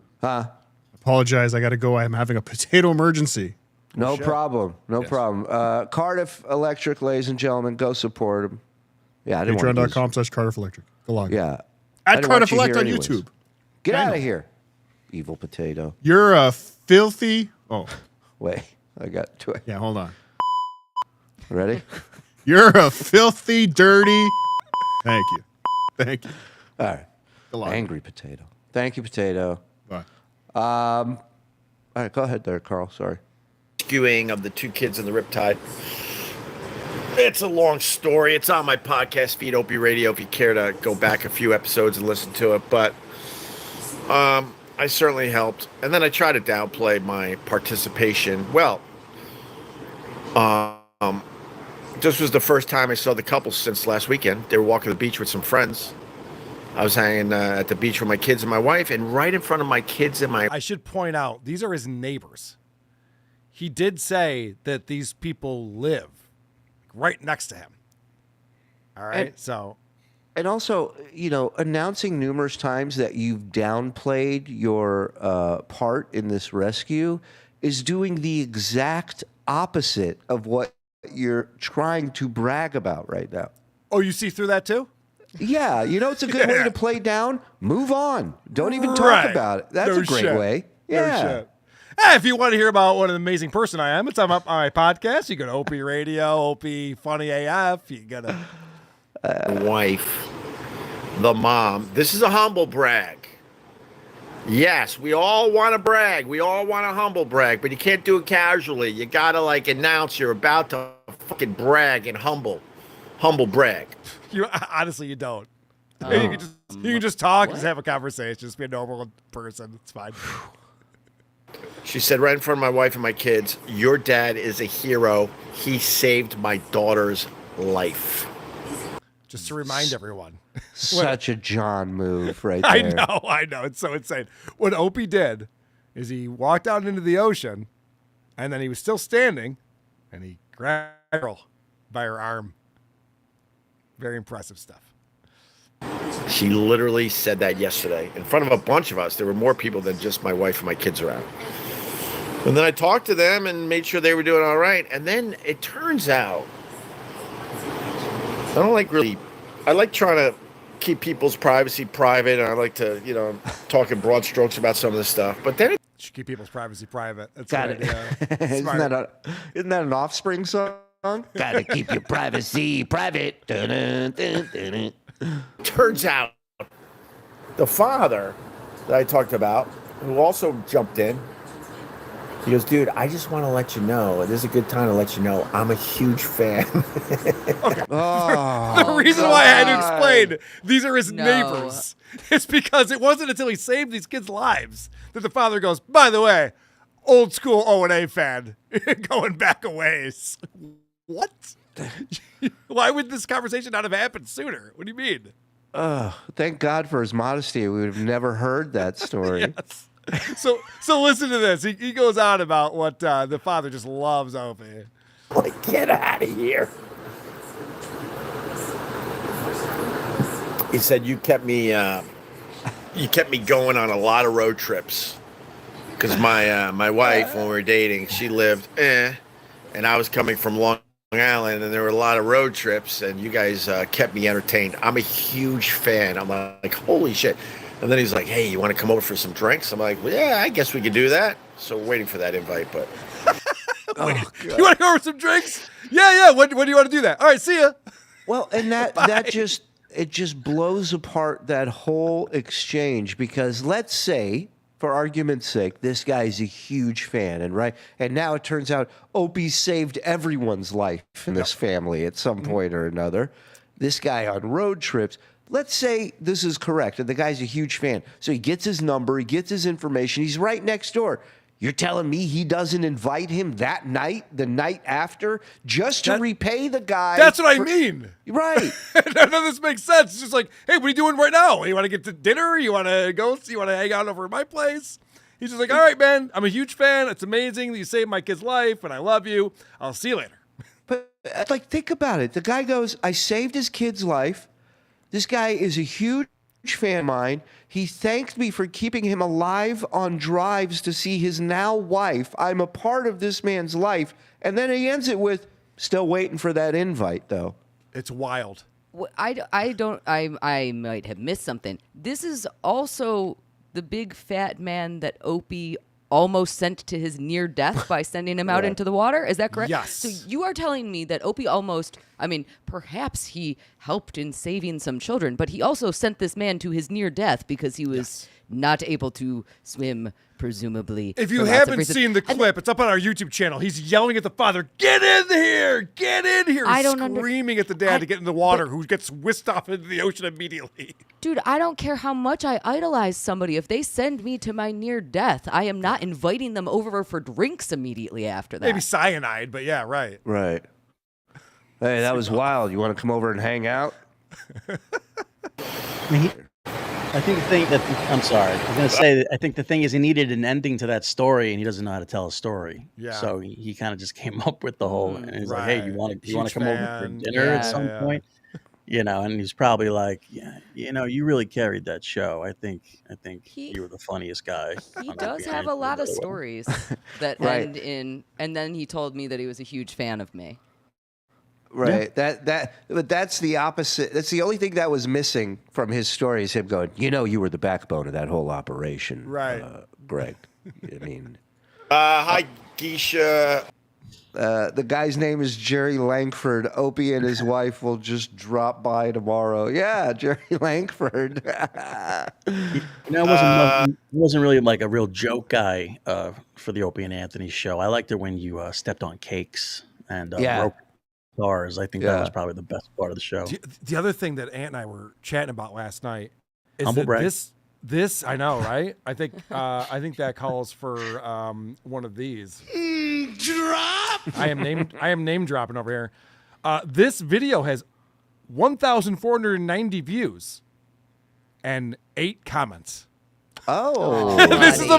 Apologize. I got to go. I'm having a potato emergency. No problem. No problem. Cardiff Electric, ladies and gentlemen, go support him. Yeah, I didn't want to Patreon.com/Cardiff Electric. Go log in. Yeah. At Cardiff Elect on YouTube. Get out of here, evil potato. You're a filthy... Oh. Wait. I got to it. Yeah, hold on. Ready? You're a filthy, dirty... Thank you. Thank you. All right. Angry potato. Thank you, potato. Bye. All right, go ahead there, Karl. Sorry. Rescuing of the 2 kids in the Riptide. It's a long story. It's on my podcast feed, Opie Radio, if you care to go back a few episodes and listen to it. But I certainly helped. And then I try to downplay my participation. Well, this was the first time I saw the couple since last weekend. They were walking the beach with some friends. I was hanging at the beach with my kids and my wife, and right in front of my kids and my... I should point out, these are his neighbors. He did say that these people live right next to him. All right, And also, announcing numerous times that you've downplayed your part in this rescue is doing the exact opposite of what you're trying to brag about right now. Oh, you see through that too? Yeah, it's a good way to play down. Move on. Don't even talk about it. That's a great way. Yeah. Hey, if you want to hear about what an amazing person I am, it's on my podcast. You go to Opie Radio, Opie Funny AF. You got to... wife, the mom. This is a humble brag. Yes, we all want to brag. We all want to humble brag, but you can't do it casually. You got to announce you're about to fucking brag and humble brag. Honestly, you don't. You can just talk, just have a conversation, just be a normal person. It's fine. She said right in front of my wife and my kids, your dad is a hero. He saved my daughter's life. Just to remind everyone. Such a John move right there. I know. It's so insane. What Opie did is he walked out into the ocean, and then he was still standing, and he grabbed a girl by her arm. Very impressive stuff. She literally said that yesterday in front of a bunch of us. There were more people than just my wife and my kids around. And then I talked to them and made sure they were doing all right. And then it turns out, I like trying to keep people's privacy private. And I like to, talk in broad strokes about some of this stuff. But then should keep people's privacy private. That's got it. Isn't that an Offspring song? Gotta keep your privacy private. Turns out the father that I talked about, who also jumped in, he goes, dude, I just want to let you know, this is a good time to let you know, I'm a huge fan. Okay. The reason why I had to explain these are his neighbors is because it wasn't until he saved these kids' lives that the father goes, by the way, old school O&A fan, going back a ways. What? Why would this conversation not have happened sooner? What do you mean? Thank God for his modesty. We would have never heard that story. Yes. So listen to this. He goes on about what the father just loves Opie. Get out of here. He said, you kept me going on a lot of road trips. Because my wife, when we were dating, she lived and I was coming from Long Island, and there were a lot of road trips, and you guys kept me entertained. I'm a huge fan. I'm like, holy shit. And then he's like, hey, you want to come over for some drinks? I'm like, well, yeah, I guess we could do that. So we're waiting for that invite, but... You want to go over some drinks? Yeah. When do you want to do that? All right, see ya. Well, and that just blows apart that whole exchange, because let's say, for argument's sake, this guy's a huge fan, and now it turns out Opie saved everyone's life in this family at some point or another. This guy on road trips, let's say this is correct, and the guy's a huge fan. So he gets his number, he gets his information, he's right next door. You're telling me he doesn't invite him that night, the night after, just to repay the guy? That's what I mean. Right. None of this makes sense. It's just like, hey, what are you doing right now? You want to get to dinner? You want to go? You want to hang out over at my place? He's just like, all right, man, I'm a huge fan. It's amazing that you saved my kid's life, and I love you. I'll see you later. But, like, think about it. The guy goes, I saved his kid's life. This guy is a huge fan of mine. He thanked me for keeping him alive on drives to see his now wife. I'm a part of this man's life. And then he ends it with, still waiting for that invite, though. It's wild. I might have missed something. This is also the big fat man that Opie almost sent to his near death by sending him out into the water. Is that correct? Yes. So you are telling me that Opie almost, I mean, perhaps he helped in saving some children, but he also sent this man to his near death because he was not able to swim, presumably. If you haven't seen the clip, it's up on our YouTube channel. He's yelling at the father, get in here, get in here. I don't screaming at the dad to get in the water, who gets whisked off into the ocean immediately. Dude, I don't care how much I idolize somebody. If they send me to my near death, I am not inviting them over for drinks immediately after that. Maybe cyanide, but yeah, right. Right. Hey, that was wild. You want to come over and hang out? I think the thing that I'm sorry, I was going to say that I think the thing is he needed an ending to that story, and he doesn't know how to tell a story. Yeah. So he kind of just came up with the whole, and he's like, "Hey, you want to come over for dinner Yeah, at some point?" You know, and he's probably like, "Yeah, you know, you really carried that show. I think you were the funniest guy." He does have a lot of stories that Right. end in, and then he told me that he was a huge fan of me. Right. But that's the opposite. That's the only thing that was missing from his story is him going, you know, you were the backbone of that whole operation. Right. Greg. I mean. Hi, Geisha. The guy's name is Jerry Langford. Opie and his wife will just drop by tomorrow. Yeah, Jerry Langford. You know, it wasn't really like a real joke guy for the Opie and Anthony show. I liked it when you stepped on cakes and broke stars. I think that was probably the best part of the show. The other thing that Ant and I were chatting about last night is Humble that brag. this I know, right? I think that calls for one of these. Drop. I am name dropping over here. This video has 1,490 views and 8 comments. Oh, This is a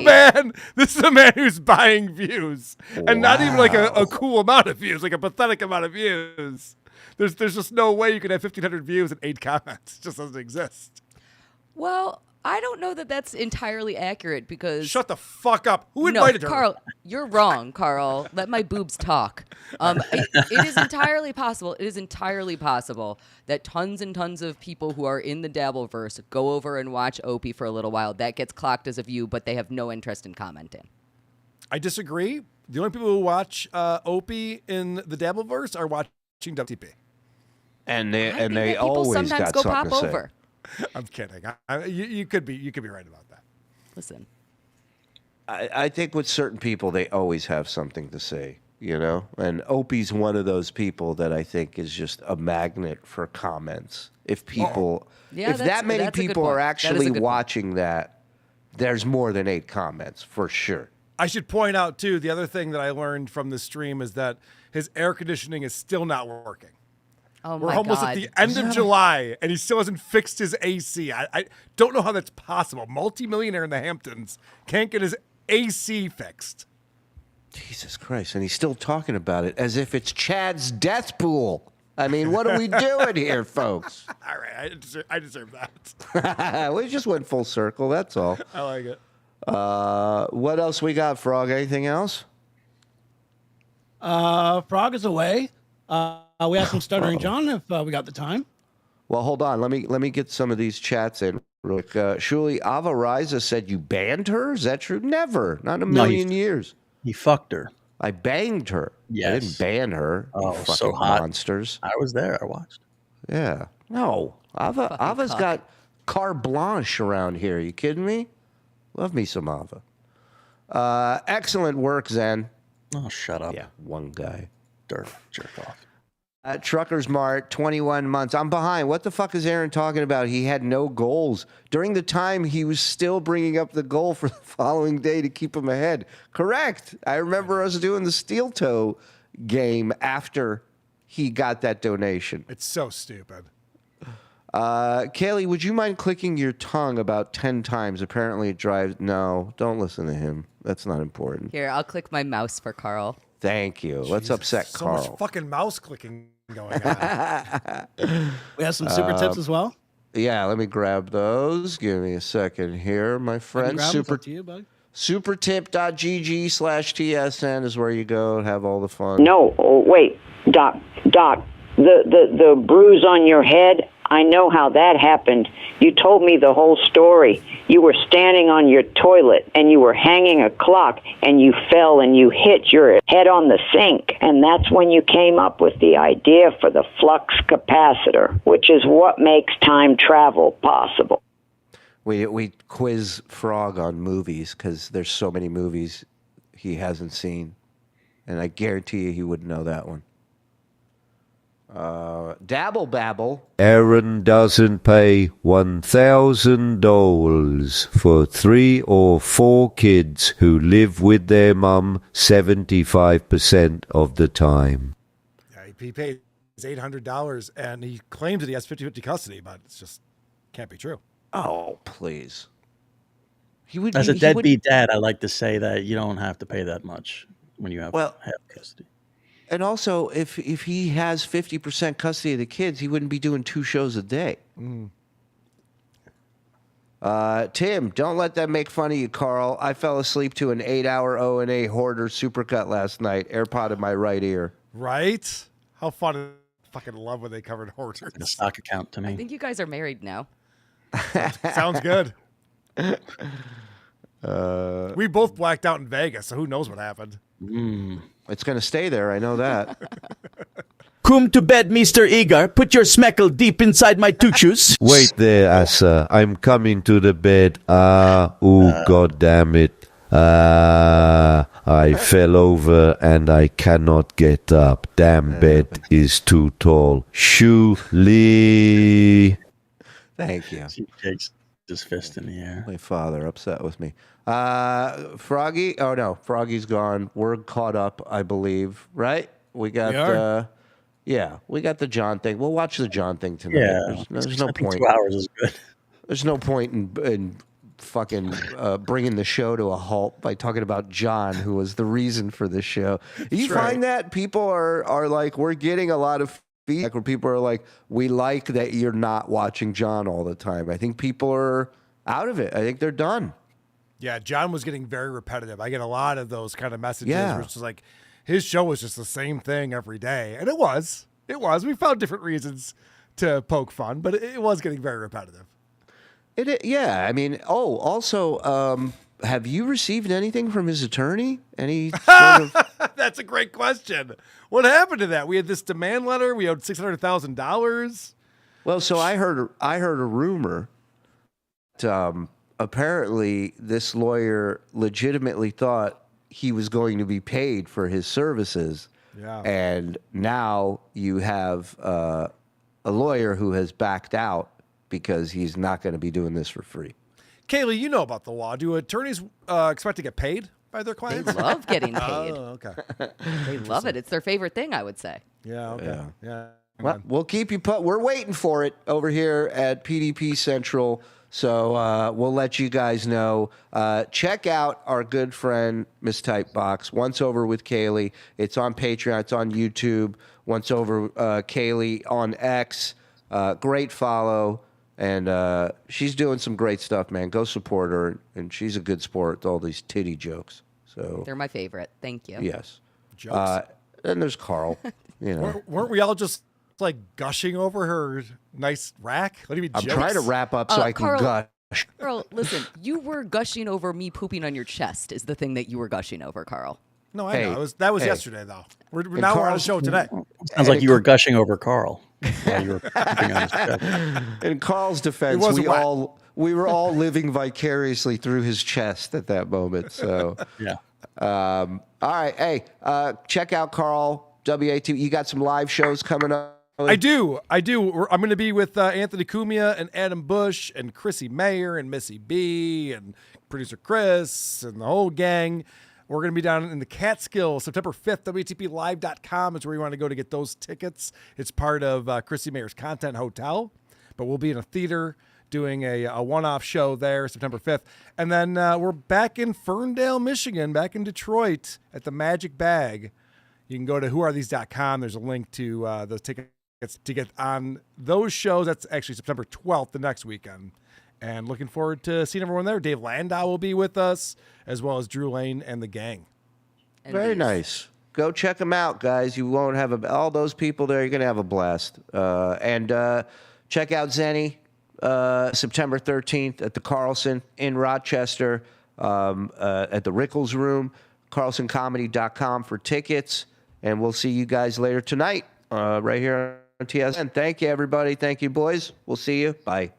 man who's buying views, and not even like a cool amount of views, like a pathetic amount of views. There's just no way you could have 1,500 views and 8 comments. It just doesn't exist. Well, I don't know that that's entirely accurate because... Shut the fuck up. Who invited her? Carl, you're wrong, Carl. Let my boobs talk. It is entirely possible. It is entirely possible that tons and tons of people who are in the Dabbleverse go over and watch Opie for a little while. That gets clocked as a view, but they have no interest in commenting. I disagree. The only people who watch Opie in the Dabbleverse are watching WATP. And they People always sometimes got go something pop to say. over. I'm kidding. You could be right about that. Listen. I think with certain people, they always have something to say, you know? And Opie's one of those people that I think is just a magnet for comments. If people, if that many people are actually watching that, there's more than 8 comments for sure. I should point out, too, the other thing that I learned from this stream is that his air conditioning is still not working. Oh We're my almost God. at the end of July, and he still hasn't fixed his AC. I don't know how that's possible. Multi-millionaire in the Hamptons can't get his AC fixed. Jesus Christ. And he's still talking about it as if it's Chad's death pool. I mean, what are we doing here, folks? All right, I deserve that. We just went full circle, that's all. I like it. What else we got, Frog? Anything else? Frog is away. We have some Stuttering John if we got the time. Well, hold on. Let me get some of these chats in. Real quick. Shuli Avariza said you banned her. Is that true? Never. Not in a million years. He fucked her. I banged her. Yes. I didn't ban her. Oh, you fucking so hot. monsters. I was there. I watched. Yeah. No. Ava's cock. got carte blanche around here. You kidding me? Love me some Ava. Excellent work, Zen. Oh, shut up. Yeah, one guy. Dirt jerk off. Truckers Mart, 21 months. I'm behind. What the fuck is Aaron talking about? He had no goals. During the time, he was still bringing up the goal for the following day to keep him ahead. Correct. I remember us doing the steel toe game after he got that donation. It's so stupid. Kaylee, would you mind clicking your tongue about 10 times? Apparently it drives... No, don't listen to him. That's not important. Here, I'll click my mouse for Karl. Thank you. Let's upset So Karl. much fucking mouse clicking going on. We have some super tips as well. Yeah, let me grab those. Give me a second here, my friend. Supertip.gg/TSN is where you go and have all the fun. No, wait, Doc, the bruise on your head, I know how that happened. You told me the whole story. You were standing on your toilet and you were hanging a clock and you fell and you hit your head on the sink. And that's when you came up with the idea for the flux capacitor, which is what makes time travel possible. We quiz Frog on movies because there's so many movies he hasn't seen. And I guarantee you he wouldn't know that one. Dabble Babble. Aaron doesn't pay $1,000 for 3 or 4 kids who live with their mum 75% of the time. Yeah, he paid $800 and he claims that he has 50-50 custody, but it's just can't be true. Oh, please. As a deadbeat dad, I like to say that you don't have to pay that much when you have custody. And also, if he has 50% custody of the kids, he wouldn't be doing 2 shows a day. Tim, don't let them make fun of you, Karl. I fell asleep to an 8-hour O&A Hoarder supercut last night. AirPod in my right ear. Right? How fun. I fucking love when they covered Hoarders. A stock account to me. I think you guys are married now. Sounds good. We both blacked out in Vegas, so who knows what happened. It's going to stay there. I know that. Come to bed, Mr. Egar. Put your smeckle deep inside my tuchus. Wait there, Asa. I'm coming to the bed. God damn it. I fell over and I cannot get up. Damn bed is too tall. Shuli. Thank you. He shakes his fist in the air. My father upset with me. Froggy. Oh no, Froggy's gone. We're caught up, I believe. Right? We got. We got the John thing. We'll watch the John thing tonight. Yeah, there's no point. 2 hours is good. There's no point in fucking bringing the show to a halt by talking about John, who was the reason for this show. You find that people are like, we're getting a lot of feedback where people are like, we like that you're not watching John all the time. I think people are out of it. I think they're done. Yeah, John was getting very repetitive. I get a lot of those kind of messages Yeah. where it's just like his show was just the same thing every day. And it was. It was. We found different reasons to poke fun, but it was getting very repetitive. Yeah. I mean, also, have you received anything from his attorney? Any sort of... That's a great question. What happened to that? We had this demand letter. We owed $600,000. Well, so I heard a rumor that apparently this lawyer legitimately thought he was going to be paid for his services. Yeah. And now you have a lawyer who has backed out because he's not going to be doing this for free. Kaylee, you know about the law. Do attorneys expect to get paid by their clients? They love getting paid. Oh, okay. They love it. It's their favorite thing, I would say. Yeah, okay. Yeah. Well, we'll keep you we're waiting for it over here at PDP Central. So we'll let you guys know. Check out our good friend, Miss Typebox, Once Over with Kaylee. It's on Patreon. It's on YouTube. Once Over Kaylee on X. Great follow. And she's doing some great stuff, man. Go support her. And she's a good sport with all these titty jokes. So They're my favorite. Thank you. yes. Jokes. And there's Karl. You know. Weren't we all just like gushing over her nice rack? What do you mean? I'm jokes? trying to wrap up so I can Karl, gush. Karl, listen, you were gushing over me pooping on your chest is the thing that you were gushing over, Karl. No, I know. That was yesterday, though. We're now we're on the Karl's- show today. Sounds like you were gushing over Karl while you were pooping on his chest. In Karl's defense, wasn't wet. we were all living vicariously through his chest at that moment. So Yeah. all right, hey, check out Karl WATP. You got some live shows coming up? I do. I'm going to be with Anthony Cumia and Adam Bush and Chrissy Mayer and Missy B and producer Chris and the whole gang. We're going to be down in the Catskills September 5th. WATPlive.com is where you want to go to get those tickets. It's part of Chrissy Mayer's Content Hotel, but we'll be in a theater doing a one-off show there September 5th. And then we're back in Ferndale, Michigan, back in Detroit at the Magic Bag. You can go to whoarethese.com. There's a link to those tickets to get on those shows. That's actually September 12th, the next weekend. And looking forward to seeing everyone there. Dave Landau will be with us, as well as Drew Lane and the gang. Very nice. Go check them out, guys. You won't have all those people there. You're going to have a blast. And check out Zenny September 13th at the Carlson in Rochester at the Rickles Room, carlsoncomedy.com for tickets. And we'll see you guys later tonight right here on TSN. Thank you, everybody. Thank you, boys. We'll see you. Bye.